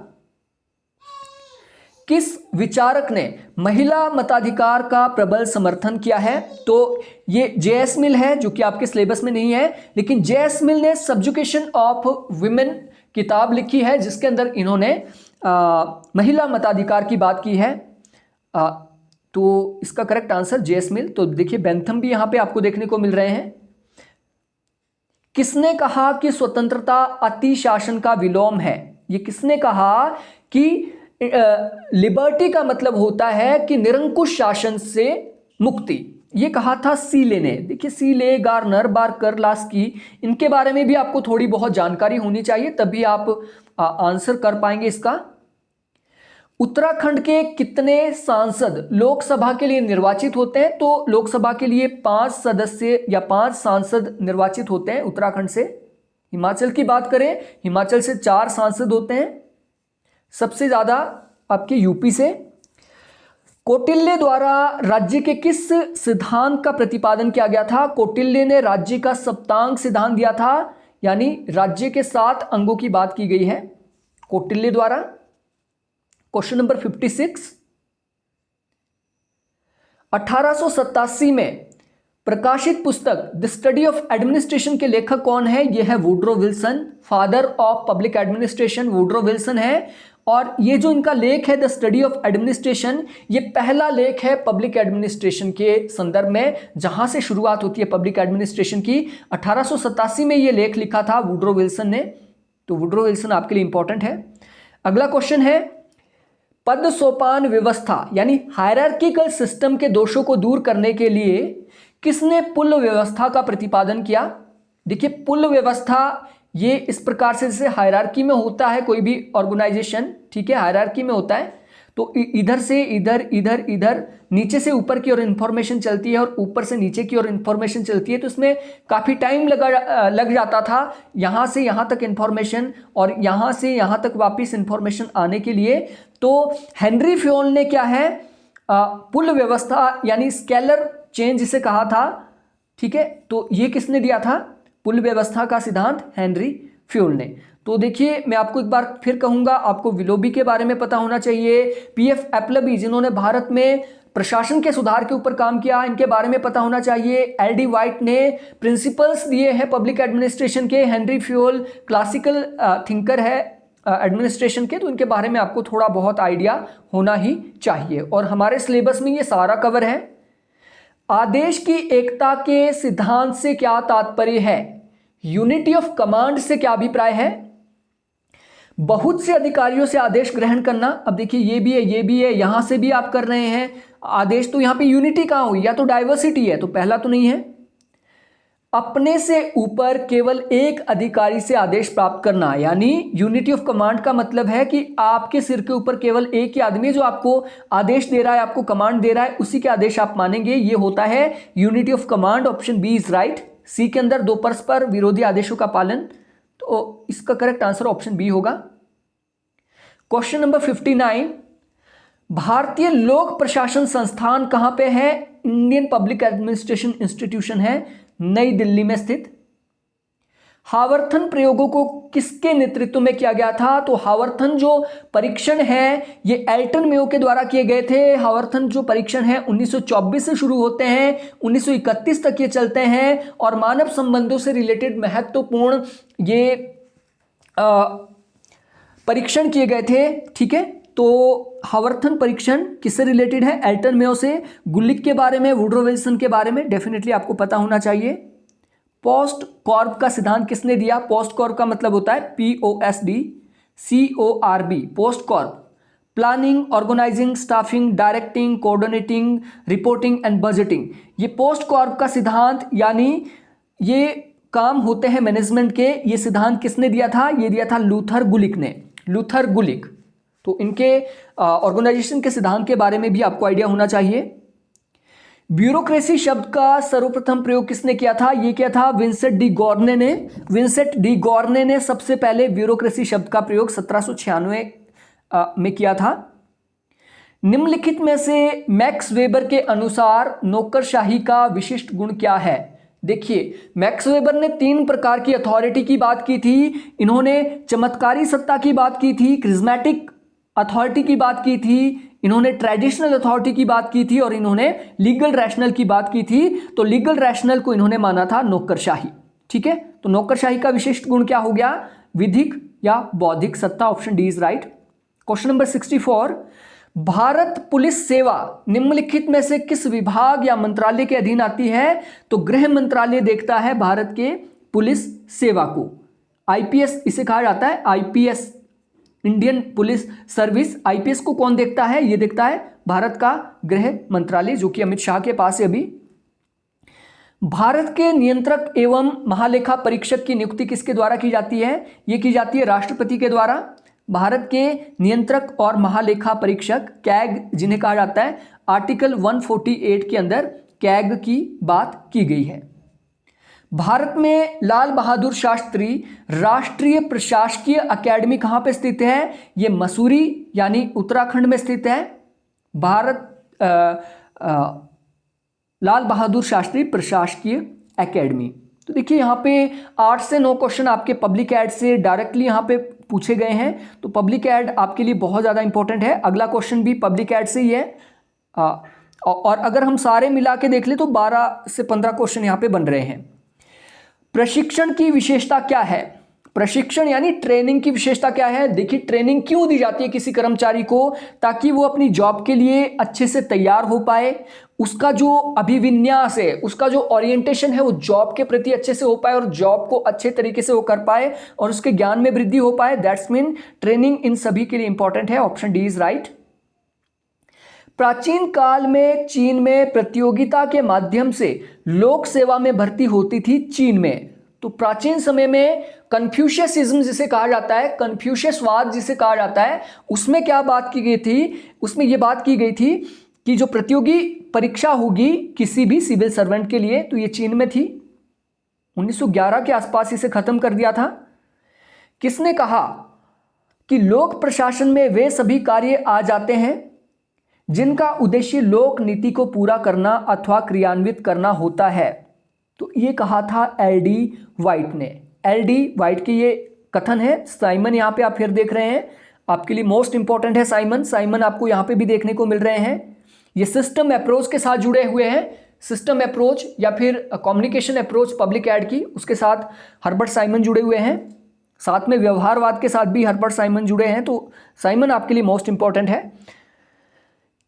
S1: किस विचारक ने महिला मताधिकार का प्रबल समर्थन किया है? तो ये जे.एस. मिल है, जो कि आपके सिलेबस में नहीं है, लेकिन जे.एस. मिल ने सब्जुकेशन ऑफ विमेन किताब लिखी है, जिसके अंदर इन्होंने महिला मताधिकार की बात की है। तो इसका करेक्ट आंसर जे.एस. मिल। तो देखिए बेंथम भी यहां पे आपको देखने को मिल रहे हैं। किसने कहा कि स्वतंत्रता अति शासन का विलोम है? ये किसने कहा कि लिबर्टी का मतलब होता है कि निरंकुश शासन से मुक्ति? ये कहा था सीले ने। देखिए सीले, गार्नर, बार्कर, लास्की, इनके बारे में भी आपको थोड़ी बहुत जानकारी होनी चाहिए, तभी आप आंसर कर पाएंगे इसका। उत्तराखंड के कितने सांसद लोकसभा के लिए निर्वाचित होते हैं? तो लोकसभा के लिए 5 सदस्य या 5 सांसद निर्वाचित होते हैं उत्तराखंड से। हिमाचल की बात करें, हिमाचल से 4 सांसद होते हैं, सबसे ज्यादा आपके यूपी से। कौटिल्य द्वारा राज्य के किस सिद्धांत का प्रतिपादन किया गया था? कौटिल्य ने राज्य का सप्तांग सिद्धांत दिया था, यानी राज्य के 7 अंगों की बात की गई है कौटिल्य द्वारा। क्वेश्चन नंबर 56, 1887 में प्रकाशित पुस्तक द स्टडी ऑफ एडमिनिस्ट्रेशन के लेखक कौन है? यह है Woodrow Wilson, father of public administration Woodrow Wilson है। और ये जो इनका लेख है द स्टडी ऑफ एडमिनिस्ट्रेशन, ये पहला लेख है पब्लिक एडमिनिस्ट्रेशन के संदर्भ में, जहां से शुरुआत होती है पब्लिक एडमिनिस्ट्रेशन की। 1887 में ये लेख लिखा था वुड्रो विल्सन ने। तो वुड्रो विल्सन आपके लिए इंपॉर्टेंट है। अगला क्वेश्चन है, पद सोपान व्यवस्था यानी हायरार्किकल सिस्टम के दोषों को दूर करने के लिए किसने पुल व्यवस्था का प्रतिपादन किया? देखिए पुल व्यवस्था ये इस प्रकार से, जैसे हायरार्की में होता है कोई भी ऑर्गेनाइजेशन, ठीक है, हायरार्की में होता है तो इधर से इधर, इधर इधर, नीचे से ऊपर की ओर इंफॉर्मेशन चलती है और ऊपर से नीचे की ओर इंफॉर्मेशन चलती है। तो इसमें काफ़ी टाइम लग जाता था यहाँ से यहाँ तक इंफॉर्मेशन और यहाँ से यहाँ तक वापस इंफॉर्मेशन आने के लिए। तो हेनरी फ्योल ने क्या है, पुल व्यवस्था यानी स्केलर चेंज जिसे कहा था, ठीक है। तो ये किसने दिया था पुल व्यवस्था का सिद्धांत? हेनरी फ्योल ने। तो देखिए मैं आपको एक बार फिर कहूंगा, आपको विलोबी के बारे में पता होना चाहिए, पीएफ एप्लबी जिन्होंने भारत में प्रशासन के सुधार के ऊपर काम किया, इनके बारे में पता होना चाहिए। एल.डी. वाइट ने प्रिंसिपल्स दिए हैं पब्लिक एडमिनिस्ट्रेशन के, हेनरी फ्योल क्लासिकल थिंकर है एडमिनिस्ट्रेशन के, तो इनके बारे में आपको थोड़ा बहुत आइडिया होना ही चाहिए। और हमारे सिलेबस में ये सारा कवर है। आदेश की एकता के सिद्धांत से क्या तात्पर्य है? यूनिटी ऑफ कमांड से क्या अभिप्राय है? बहुत से अधिकारियों से आदेश ग्रहण करना। अब देखिए ये भी है, ये भी है, यहां से भी आप कर रहे हैं आदेश, तो यहां पे यूनिटी कहां हुई? या तो डाइवर्सिटी है, तो पहला तो नहीं है। अपने से ऊपर केवल एक अधिकारी से आदेश प्राप्त करना, यानी यूनिटी ऑफ कमांड का मतलब है कि आपके सिर के ऊपर केवल एक ही आदमी है जो आपको आदेश दे रहा है, आपको कमांड दे रहा है, उसी के आदेश आप मानेंगे। ये होता है unity of command. Option B is right. C के अंदर 2 परस्पर विरोधी आदेशों का पालन, तो इसका करेक्ट आंसर ऑप्शन बी होगा। क्वेश्चन नंबर 59, भारतीय लोक प्रशासन संस्थान कहां पे है? इंडियन पब्लिक एडमिनिस्ट्रेशन इंस्टीट्यूशन है, नई दिल्ली में स्थित। हावर्थन प्रयोगों को किसके नेतृत्व में किया गया था? तो हावर्थन जो परीक्षण है ये एल्टन मेयो के द्वारा किए गए थे। हावर्थन जो परीक्षण है 1924 से शुरू होते हैं, 1931 तक ये चलते हैं और मानव संबंधों से रिलेटेड महत्वपूर्ण ये परीक्षण किए गए थे। ठीक है, तो हावर्थन परीक्षण किससे रिलेटेड है? एल्टन मेयो से। गुलिक के बारे में, वुडरो विल्सन के बारे में डेफिनेटली आपको पता होना चाहिए। पोस्ट कॉर्ब का सिद्धांत किसने दिया? पोस्ट कॉर्ब का मतलब होता है POSTCORB, POSDCORB. Planning, organising, staffing, directing, coordinating, reporting and budgeting. ये पोस्ट कॉर्ब का सिद्धांत यानी ये काम होते हैं मैनेजमेंट के, ये सिद्धांत किसने दिया था? ये दिया था लूथर गुलिक ने, लूथर गुलिक। तो इनके ऑर्गेनाइजेशन के सिद्धांत के बारे में भी आपको आइडिया होना चाहिए। ब्यूरोक्रेसी शब्द का सर्वप्रथम प्रयोग किसने किया था? ये किया था विंसेंट डी गॉर्ने ने। विंसेंट डी गॉर्ने ने सबसे पहले ब्यूरोक्रेसी शब्द का प्रयोग 1796 में किया था। निम्नलिखित में से मैक्स वेबर के अनुसार नौकरशाही का विशिष्ट गुण क्या है? देखिए, मैक्स वेबर ने 3 प्रकार की अथॉरिटी की बात की थी। इन्होंने चमत्कारी सत्ता की बात की थी, क्रिज्मेटिक अथॉरिटी की बात की थी, इन्होंने ट्रेडिशनल अथॉरिटी की बात की थी और इन्होंने लीगल रैशनल की बात की थी। तो लीगल रैशनल को इन्होंने माना था नौकरशाही। ठीक है, तो नौकरशाही का विशिष्ट गुण क्या हो गया? विधिक या बौद्धिक सत्ता। Option D is right. Question number 64, Bharat police सेवा निम्नलिखित में से किस विभाग या मंत्रालय के अधीन आती है? तो गृह मंत्रालय देखता है भारत के पुलिस सेवा को। आईपीएस इसे कहा जाता है, IPS, Indian police service. IPS को कौन देखता है? ये देखता है भारत का गृह मंत्रालय, जो कि अमित शाह के पास है अभी। भारत के नियंत्रक एवं महालेखा परीक्षक की नियुक्ति किसके द्वारा की जाती है? ये की जाती है राष्ट्रपति के द्वारा। भारत के नियंत्रक और महालेखा परीक्षक कैग जिन्हें कहा जाता है, आर्टिकल 148 के अंदर कैग की बात की गई है। भारत में लाल बहादुर शास्त्री राष्ट्रीय प्रशासकीय अकेडमी कहाँ पे स्थित है? ये मसूरी यानी उत्तराखंड में स्थित है। लाल बहादुर शास्त्री प्रशासकीय एकेडमी। तो देखिए यहाँ पे 8 से 9 क्वेश्चन आपके पब्लिक एड से डायरेक्टली यहाँ पे पूछे गए हैं। तो पब्लिक एड आपके लिए बहुत ज़्यादा इंपॉर्टेंट है। अगला क्वेश्चन भी पब्लिक एड से ही है। और अगर हम सारे मिला के देख ले तो 12 से 15 क्वेश्चन यहाँ पे बन रहे हैं। प्रशिक्षण की विशेषता क्या है? प्रशिक्षण यानी ट्रेनिंग की विशेषता क्या है? देखिए, ट्रेनिंग क्यों दी जाती है किसी कर्मचारी को? ताकि वो अपनी जॉब के लिए अच्छे से तैयार हो पाए, उसका जो अभिविन्यास है, उसका जो ओरिएंटेशन है वो जॉब के प्रति अच्छे से हो पाए और जॉब को अच्छे तरीके से वो कर पाए और उसके ज्ञान में वृद्धि हो पाए। दैट्स मीन ट्रेनिंग इन सभी के लिए इंपॉर्टेंट है। Option D is right. प्राचीन काल में चीन में प्रतियोगिता के माध्यम से लोक सेवा में भर्ती होती थी चीन में। तो प्राचीन समय में कन्फ्यूशियसिज्म जिसे कहा जाता है, कन्फ्यूशियसवाद जिसे कहा जाता है, उसमें क्या बात की गई थी? उसमें यह बात की गई थी कि जो प्रतियोगी परीक्षा होगी किसी भी सिविल सर्वेंट के लिए, तो ये चीन में थी। 1911 के आसपास इसे खत्म कर दिया था। किसने कहा कि लोक प्रशासन में वे सभी कार्य आ जाते हैं जिनका उद्देश्य लोक नीति को पूरा करना अथवा क्रियान्वित करना होता है? तो ये कहा था एल.डी. वाइट ने। एल.डी. वाइट की ये कथन है। साइमन यहाँ पे आप फिर देख रहे हैं, आपके लिए मोस्ट इंपॉर्टेंट है साइमन। साइमन आपको यहाँ पे भी देखने को मिल रहे हैं। ये सिस्टम अप्रोच के साथ जुड़े हुए हैं। सिस्टम अप्रोच या फिर कम्युनिकेशन अप्रोच पब्लिक एड की, उसके साथ हर्बर्ट साइमन जुड़े हुए हैं। साथ में व्यवहारवाद के साथ भी हर्बर्ट साइमन जुड़े हैं। तो साइमन आपके लिए मोस्ट इंपॉर्टेंट है।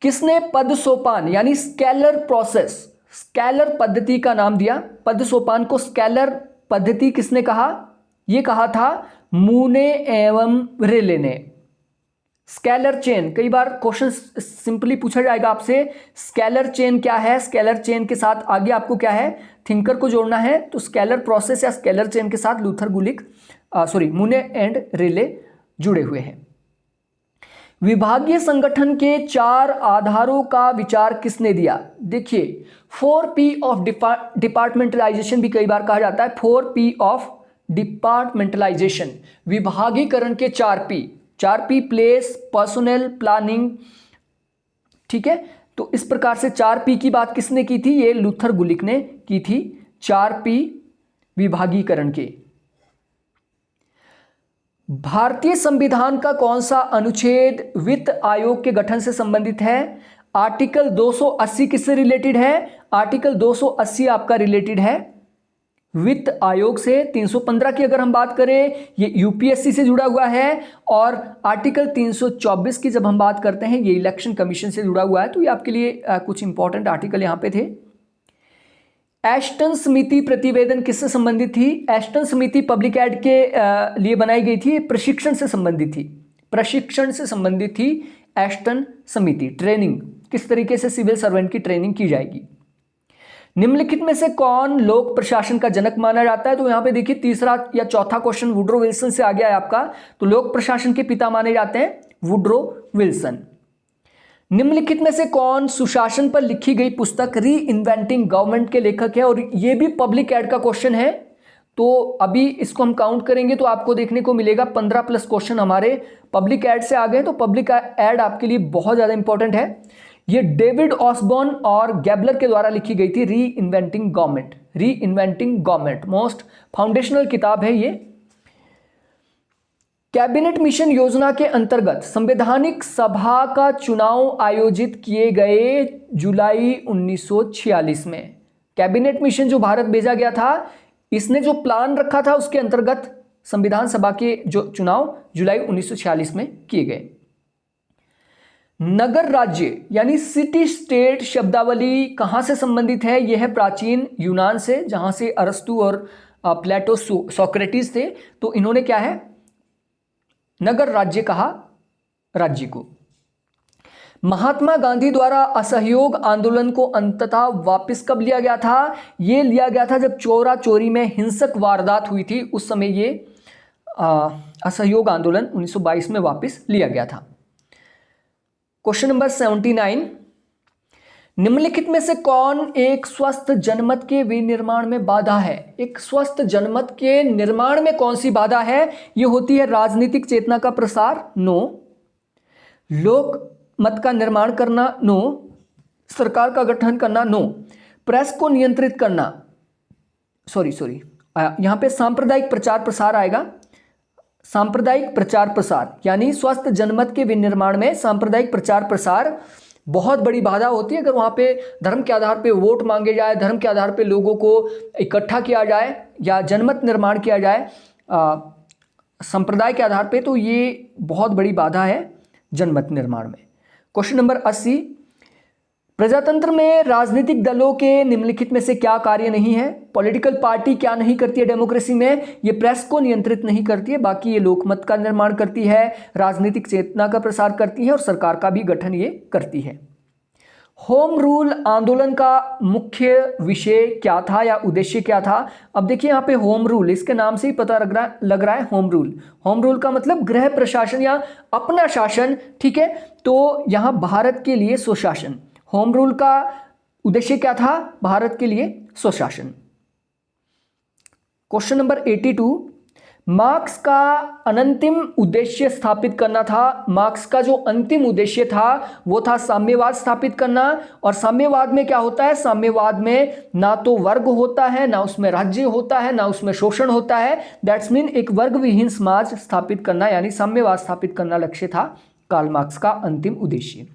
S1: किसने पद सोपान यानी स्केलर प्रोसेस, स्केलर पद्धति का नाम दिया? पद सोपान को स्केलर पद्धति किसने कहा? यह कहा था मूने एवं रेले ने। स्केलर चेन, कई बार क्वेश्चन सिंपली पूछा जाएगा आपसे, स्केलर चेन क्या है? स्केलर चेन के साथ आगे आपको क्या है? थिंकर को जोड़ना है। तो स्केलर प्रोसेस या स्केलर चेन के साथ लूथर गुलिक मूने एंड रेले जुड़े हुए हैं। विभागीय संगठन के 4 आधारों का विचार किसने दिया? देखिए, 4P ऑफ डिपार्टमेंटलाइजेशन भी कई बार कहा जाता है। 4P ऑफ डिपार्टमेंटलाइजेशन, विभागीकरण के 4P, प्लेस, पर्सोनेल, प्लानिंग, ठीक है, तो इस प्रकार से 4P की बात किसने की थी? ये लूथर गुलिक ने की थी, 4P विभागीकरण के। भारतीय संविधान का कौन सा अनुच्छेद वित्त आयोग के गठन से संबंधित है? आर्टिकल 280 किससे रिलेटेड है? आर्टिकल 280 आपका रिलेटेड है वित्त आयोग से। 315 की अगर हम बात करें, ये यूपीएससी से जुड़ा हुआ है, और आर्टिकल 324 की जब हम बात करते हैं, ये इलेक्शन कमीशन से जुड़ा हुआ है। तो ये आपके लिए कुछ इंपॉर्टेंट आर्टिकल यहाँ पे थे। एस्टन समिति प्रतिवेदन किससे संबंधित थी? एस्टन समिति पब्लिक एड के लिए बनाई गई थी, प्रशिक्षण से संबंधित थी, प्रशिक्षण से संबंधित थी एस्टन समिति। ट्रेनिंग, किस तरीके से सिविल सर्वेंट की ट्रेनिंग की जाएगी। निम्नलिखित में से कौन लोक प्रशासन का जनक माना जाता है? तो यहां पे देखिए तीसरा या चौथा क्वेश्चन वुड्रो विल्सन से आ गया है आपका। तो लोक प्रशासन के पिता माने जाते हैं वुड्रो विल्सन। निम्नलिखित में से कौन सुशासन पर लिखी गई पुस्तक री इन्वेंटिंग गवर्नमेंट के लेखक है? और ये भी पब्लिक एड का क्वेश्चन है, तो अभी इसको हम काउंट करेंगे तो आपको देखने को मिलेगा 15+ क्वेश्चन हमारे पब्लिक एड से आ गए। तो पब्लिक एड आपके लिए बहुत ज्यादा इंपॉर्टेंट है। ये डेविड ऑसबॉर्न और गैबलर के द्वारा लिखी गई थी, री इन्वेंटिंग गवर्नमेंट। री इन्वेंटिंग गवर्नमेंट मोस्ट फाउंडेशनल किताब है ये। कैबिनेट मिशन योजना के अंतर्गत संवैधानिक सभा का चुनाव आयोजित किए गए जुलाई 1946 में। कैबिनेट मिशन जो भारत भेजा गया था, इसने जो प्लान रखा था उसके अंतर्गत संविधान सभा के जो चुनाव जुलाई 1946 में किए गए। नगर राज्य यानी सिटी स्टेट शब्दावली कहां से संबंधित है? यह है प्राचीन यूनान से, जहां से अरस्तु और प्लेटो सोक्रेटिस थे। तो इन्होंने क्या है, नगर राज्य कहा राज्य को। महात्मा गांधी द्वारा असहयोग आंदोलन को अंततः वापस कब लिया गया था? यह लिया गया था जब चोरा चोरी में हिंसक वारदात हुई थी, उस समय ये असहयोग आंदोलन 1922 में वापस लिया गया था। क्वेश्चन नंबर 79, निम्नलिखित में से कौन एक स्वस्थ जनमत के विनिर्माण में बाधा है? एक स्वस्थ जनमत के निर्माण में कौन सी बाधा है? यह होती है राजनीतिक चेतना का प्रसार, नो। लोक मत का निर्माण करना, नो। सरकार का गठन करना, नो। प्रेस को नियंत्रित करना, सॉरी यहां पे सांप्रदायिक प्रचार प्रसार आएगा। सांप्रदायिक प्रचार प्रसार यानी स्वस्थ जनमत के विनिर्माण में सांप्रदायिक प्रचार प्रसार बहुत बड़ी बाधा होती है। अगर वहां पे धर्म के आधार पे वोट मांगे जाए, धर्म के आधार पे लोगों को इकट्ठा किया जाए या जनमत निर्माण किया जाए संप्रदाय के आधार पे, तो ये बहुत बड़ी बाधा है जनमत निर्माण में। क्वेश्चन नंबर 80, प्रजातंत्र में राजनीतिक दलों के निम्नलिखित में से क्या कार्य नहीं है? पॉलिटिकल पार्टी क्या नहीं करती है डेमोक्रेसी में? ये प्रेस को नियंत्रित नहीं करती है, बाकी ये लोकमत का निर्माण करती है, राजनीतिक चेतना का प्रसार करती है और सरकार का भी गठन ये करती है। होम रूल आंदोलन का मुख्य विषय क्या था या उद्देश्य क्या था? अब देखिए यहाँ पे होम रूल, इसके नाम से ही पता लग रहा है होम रूल। होम रूल का मतलब गृह प्रशासन या अपना शासन, ठीक है। तो यहाँ भारत के लिए स्वशासन, होम रूल का उद्देश्य क्या था? भारत के लिए स्वशासन। क्वेश्चन नंबर 82, मार्क्स का अंतिम उद्देश्य स्थापित करना था। मार्क्स का जो अंतिम उद्देश्य था वो था साम्यवाद स्थापित करना। और साम्यवाद में क्या होता है? साम्यवाद में ना तो वर्ग होता है, ना उसमें राज्य होता है, ना उसमें शोषण होता है। दैट्स मीन एक वर्ग विहीन समाज स्थापित करना यानी साम्यवाद स्थापित करना लक्ष्य था कार्ल मार्क्स का अंतिम उद्देश्य।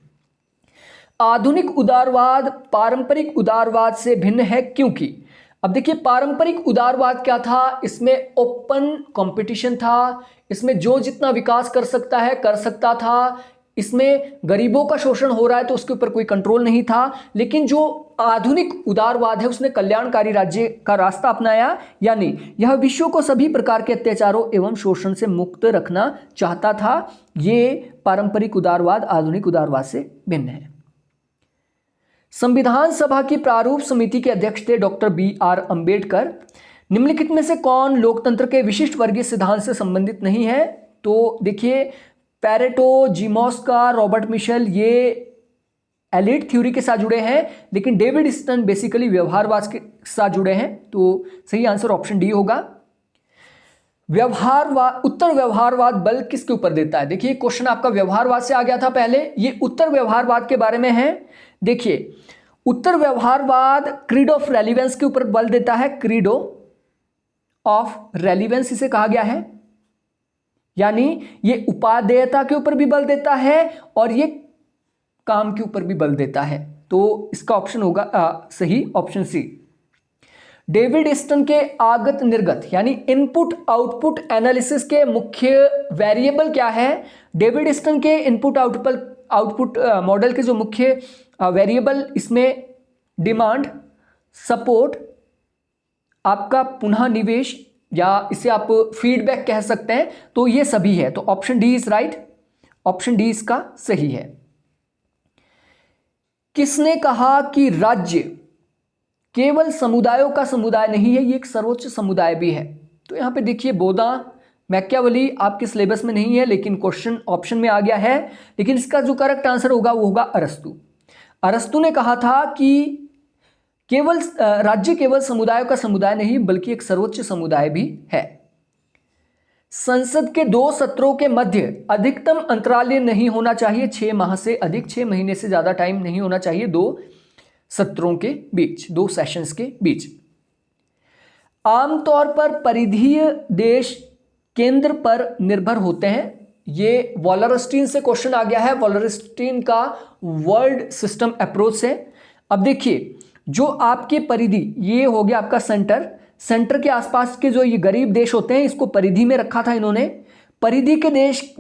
S1: आधुनिक उदारवाद पारंपरिक उदारवाद से भिन्न है क्योंकि, अब देखिए पारंपरिक उदारवाद क्या था? इसमें ओपन कंपटीशन था, इसमें जो जितना विकास कर सकता है कर सकता था, इसमें गरीबों का शोषण हो रहा है तो उसके ऊपर कोई कंट्रोल नहीं था। लेकिन जो आधुनिक उदारवाद है उसने कल्याणकारी राज्य का रास्ता अपनाया, यानी यह विश्व को सभी प्रकार के अत्याचारों एवं शोषण से मुक्त रखना चाहता था। ये पारंपरिक उदारवाद आधुनिक उदारवाद से भिन्न है। संविधान सभा की प्रारूप समिति के अध्यक्ष थे डॉक्टर BR अंबेडकर। निम्नलिखित में से कौन लोकतंत्र के विशिष्ट वर्गीय सिद्धांत से संबंधित नहीं है? तो देखिए पैरेटो, जिमोस्का, रॉबर्ट मिशेल ये एलिट थ्योरी के साथ जुड़े हैं, लेकिन डेविड स्टर्न बेसिकली व्यवहारवाद के साथ जुड़े हैं। तो सही आंसर ऑप्शन डी होगा। उत्तर व्यवहारवाद बल किसके ऊपर देता है? देखिए क्वेश्चन आपका व्यवहारवाद से आ गया था पहले, ये उत्तर व्यवहारवाद के बारे में है। देखिए उत्तर व्यवहारवाद क्रीड ऑफ रेलिवेंस के ऊपर बल देता है, क्रीड ऑफ रेलिवेंस इसे कहा गया है, यानी ये उपादेयता के ऊपर भी बल देता है और ये काम के ऊपर भी बल देता है। तो इसका ऑप्शन होगा सही ऑप्शन सी। डेविड स्टन के आगत निर्गत यानी इनपुट आउटपुट एनालिसिस के मुख्य वेरिएबल क्या है? डेविड स्टन के इनपुट आउटपुट मॉडल के जो मुख्य वेरिएबल इसमें डिमांड, सपोर्ट, आपका पुनः निवेश या इसे आप फीडबैक कह सकते हैं, तो ये सभी है। तो option D is right, option D इसका सही है। किसने कहा कि राज्य केवल समुदायों का समुदाय नहीं है, ये एक सर्वोच्च समुदाय भी है? तो यहां पे देखिए बोधा मैकियावेली आपके सिलेबस में नहीं है, लेकिन क्वेश्चन ऑप्शन में आ गया है। लेकिन इसका जो करेक्ट आंसर होगा वो होगा अरस्तु। अरस्तु ने कहा था कि केवल राज्य केवल समुदायों का समुदाय नहीं बल्कि एक सर्वोच्च समुदाय भी है। संसद के 2 सत्रों के मध्य अधिकतम अंतराल नहीं होना चाहिए 6 माह से अधिक, 6 महीने से ज्यादा टाइम नहीं होना चाहिए 2 सत्रों के बीच, 2 सेशंस के बीच। आमतौर पर परिधीय देश केंद्र पर निर्भर होते हैं, ये वॉलरस्टीन से क्वेश्चन आ गया है, वॉलरस्टीन का वर्ल्ड सिस्टम अप्रोच से। अब देखिए जो आपके परिधि, ये हो गया आपका सेंटर के आसपास के जो ये गरीब देश होते हैं इसको परिधि में रखा था इन्होंने। परिधि के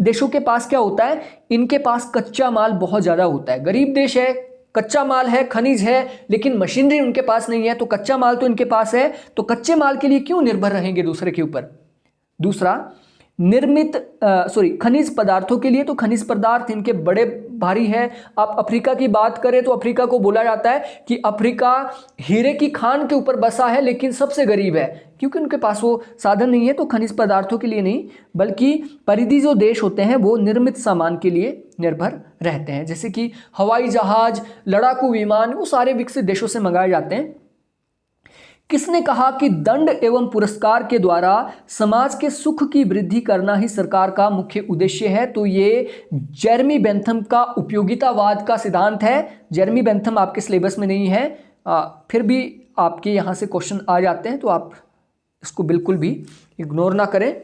S1: देशों के पास क्या होता है? इनके पास कच्चा माल बहुत ज्यादा होता है। गरीब देश है, कच्चा माल है, खनिज है, लेकिन मशीनरी उनके पास नहीं है। तो कच्चा माल तो इनके पास है, तो कच्चे माल के लिए क्यों निर्भर रहेंगे दूसरे के ऊपर? दूसरा खनिज पदार्थों के लिए, तो खनिज पदार्थ इनके बड़े भारी है। आप अफ्रीका की बात करें तो अफ्रीका को बोला जाता है कि अफ्रीका हीरे की खान के ऊपर बसा है लेकिन सबसे गरीब है, क्योंकि उनके पास वो साधन नहीं है। तो खनिज पदार्थों के लिए नहीं, बल्कि परिधि जो देश होते हैं वो निर्मित सामान के लिए निर्भर रहते हैं, जैसे कि हवाई जहाज, लड़ाकू विमान, वो सारे विकसित देशों से मंगाए जाते हैं। किसने कहा कि दंड एवं पुरस्कार के द्वारा समाज के सुख की वृद्धि करना ही सरकार का मुख्य उद्देश्य है? तो ये जेरेमी बेंथम का उपयोगितावाद का सिद्धांत है। जेरेमी बेंथम आपके सिलेबस में नहीं है, फिर भी आपके यहाँ से क्वेश्चन आ जाते हैं, तो आप इसको बिल्कुल भी इग्नोर ना करें।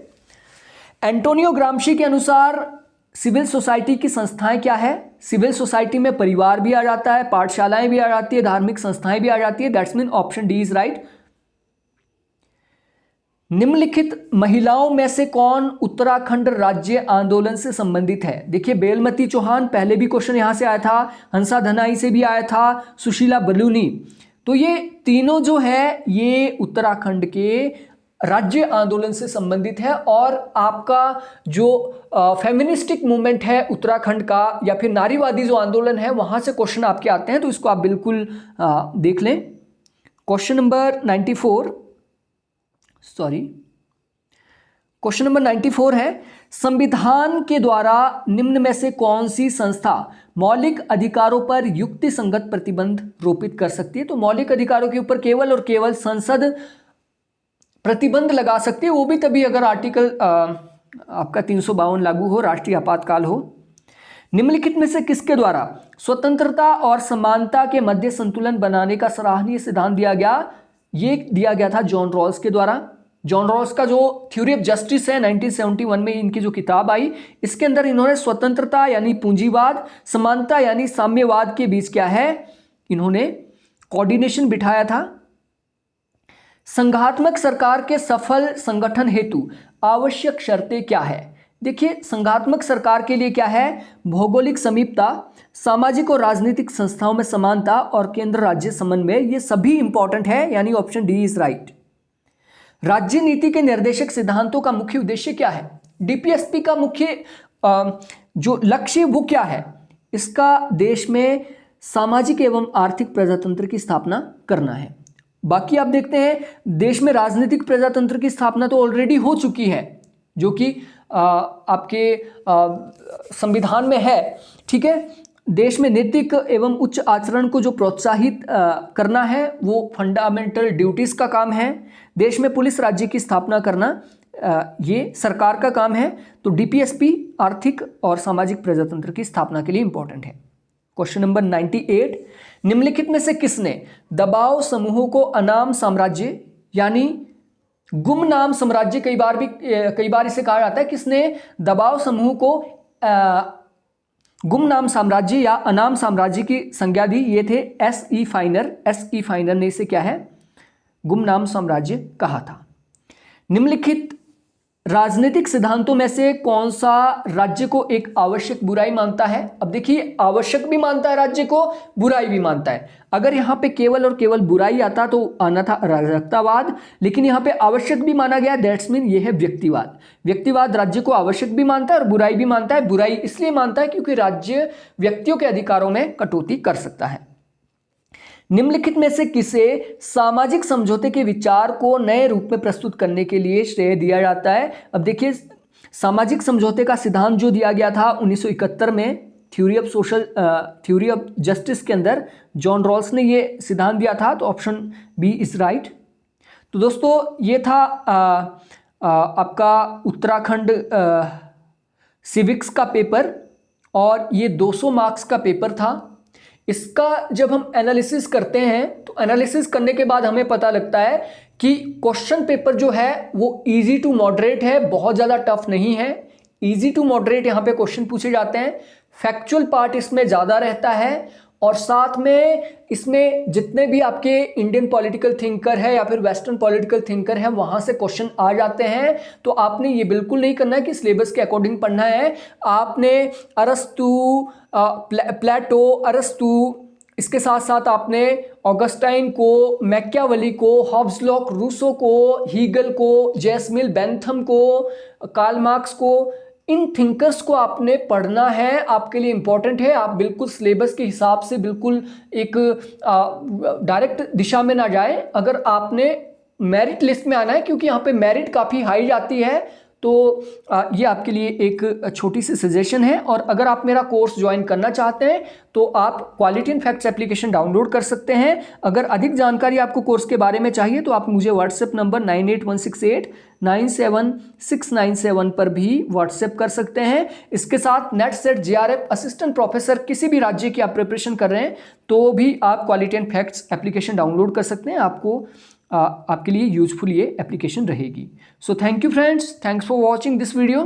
S1: एंटोनियो ग्राम्शी के अनुसार सिविल सोसाइटी की संस्थाएं क्या है? सिविल सोसाइटी में परिवार भी आ जाता है, पाठशालाएं भी आ जाती है, धार्मिक संस्थाएं भी आ जाती है। That's mean option D is right. निम्नलिखित महिलाओं में से कौन उत्तराखंड राज्य आंदोलन से संबंधित है? देखिए बेलमती चौहान, पहले भी क्वेश्चन यहां से आया था, हंसा धनाई से भी आया था, सुशीला बलूनी। तो ये तीनों जो है ये उत्तराखंड के राज्य आंदोलन से संबंधित है। और आपका जो फेमिनिस्टिक मूवमेंट है उत्तराखंड का, या फिर नारीवादी जो आंदोलन है, वहां से क्वेश्चन आपके आते हैं, तो इसको आप बिल्कुल देख लें। क्वेश्चन नंबर 94 है, संविधान के द्वारा निम्न में से कौन सी संस्था मौलिक अधिकारों पर युक्ति संगत प्रतिबंध रोपित कर सकती है? तो मौलिक अधिकारों के ऊपर केवल और केवल संसद प्रतिबंध लगा सकती है, वो भी तभी अगर आर्टिकल आपका 352 लागू हो, राष्ट्रीय आपातकाल हो। निम्नलिखित में से किसके द्वारा स्वतंत्रता और समानता के मध्य संतुलन बनाने का सराहनीय सिद्धांत दिया गया? ये दिया गया था जॉन रॉल्स के द्वारा। जॉन रॉल्स का जो थ्योरी ऑफ जस्टिस है 1971 में इनकी जो किताब आई, इसके अंदर इन्होंने स्वतंत्रता यानी पूंजीवाद, समानता यानी साम्यवाद के बीच क्या है, इन्होंने कोऑर्डिनेशन बिठाया था। संघात्मक सरकार के सफल संगठन हेतु आवश्यक शर्तें क्या है? देखिए संघात्मक सरकार के लिए क्या है? भौगोलिक समीपता, सामाजिक और राजनीतिक संस्थाओं में समानता और केंद्र राज्य समन्वय, ये सभी इंपॉर्टेंट है, यानी ऑप्शन डी इज राइट। राज्य नीति के निर्देशक सिद्धांतों का मुख्य उद्देश्य क्या है? डीपीएसपी का मुख्य जो लक्ष्य वो क्या है? इसका देश में सामाजिक एवं आर्थिक प्रजातंत्र की स्थापना करना है। बाकी आप देखते हैं देश में राजनीतिक प्रजातंत्र की स्थापना तो ऑलरेडी हो चुकी है, जो कि आपके संविधान में है, ठीक है। देश में नैतिक एवं उच्च आचरण को जो प्रोत्साहित करना है वो फंडामेंटल ड्यूटीज का काम है। देश में पुलिस राज्य की स्थापना करना ये सरकार का काम है। तो डीपीएसपी आर्थिक और सामाजिक प्रजातंत्र की स्थापना के लिए इंपॉर्टेंट है। क्वेश्चन नंबर 98, निम्नलिखित में से किसने दबाव समूहों को अनाम साम्राज्य यानी गुमनाम साम्राज्य कई बार इसे कहा जाता है, किसने दबाव समूह को गुमनाम साम्राज्य या अनाम साम्राज्य की संज्ञा दी? ये थे एस.ई. फाइनर ने इसे क्या है, गुमनाम साम्राज्य कहा था। निम्नलिखित राजनीतिक सिद्धांतों में से कौन सा राज्य को एक आवश्यक बुराई मानता है? अब देखिए, आवश्यक भी मानता है राज्य को, बुराई भी मानता है। अगर यहाँ पे केवल और केवल बुराई आता तो आना था अराजकतावाद, लेकिन यहाँ पे आवश्यक भी माना गया, दैट्स मीन ये है व्यक्तिवाद। व्यक्तिवाद राज्य को आवश्यक भी मानता है और बुराई भी मानता है। बुराई इसलिए मानता है क्योंकि राज्य व्यक्तियों के अधिकारों में कटौती कर सकता है। निम्नलिखित में से किसे सामाजिक समझौते के विचार को नए रूप में प्रस्तुत करने के लिए श्रेय दिया जाता है? अब देखिए, सामाजिक समझौते का सिद्धांत जो दिया गया था 1971 में थ्योरी ऑफ जस्टिस के अंदर जॉन रॉल्स ने ये सिद्धांत दिया था। तो ऑप्शन बी इज राइट। तो दोस्तों, ये था आपका उत्तराखंड सिविक्स का पेपर और ये 200 मार्क्स का पेपर था। इसका जब हम एनालिसिस करते हैं तो एनालिसिस करने के बाद हमें पता लगता है कि क्वेश्चन पेपर जो है वो इजी टू मॉडरेट है, बहुत ज़्यादा टफ नहीं है। इजी टू मॉडरेट यहाँ पे क्वेश्चन पूछे जाते हैं, फैक्चुअल पार्ट इसमें ज़्यादा रहता है और साथ में इसमें जितने भी आपके इंडियन पॉलिटिकल थिंकर है या फिर वेस्टर्न पॉलिटिकल थिंकर है वहाँ से क्वेश्चन आ जाते हैं। तो आपने ये बिल्कुल नहीं करना है कि सिलेबस के अकॉर्डिंग पढ़ना है। आपने अरस्तु, प्लेटो, अरस्तु, इसके साथ साथ आपने ऑगस्टाइन को, मैकियावेली को, हॉब्स लॉक, रूसो को, हीगल को, जेसमिल बेंथम को, कार्ल मार्क्स को, इन थिंकर्स को आपने पढ़ना है। आपके लिए इंपॉर्टेंट है। आप बिल्कुल सिलेबस के हिसाब से बिल्कुल एक डायरेक्ट दिशा में ना जाए। अगर आपने मेरिट लिस्ट में आना है, क्योंकि यहाँ पे मेरिट काफ़ी हाई जाती है, तो ये आपके लिए एक छोटी सी सजेशन है। और अगर आप मेरा कोर्स ज्वाइन करना चाहते हैं तो आप quality and facts application download कर सकते हैं। अगर अधिक जानकारी आपको कोर्स के बारे में चाहिए तो आप मुझे व्हाट्सएप नंबर 9816897697 पर भी व्हाट्सएप कर सकते हैं। इसके साथ net set JRF assistant professor किसी भी राज्य की आप प्रिपरेशन कर रहे हैं तो भी आप quality and facts application download कर सकते हैं। आपके लिए यूजफुल ये एप्लीकेशन रहेगी। So thank you friends, thanks for watching this video.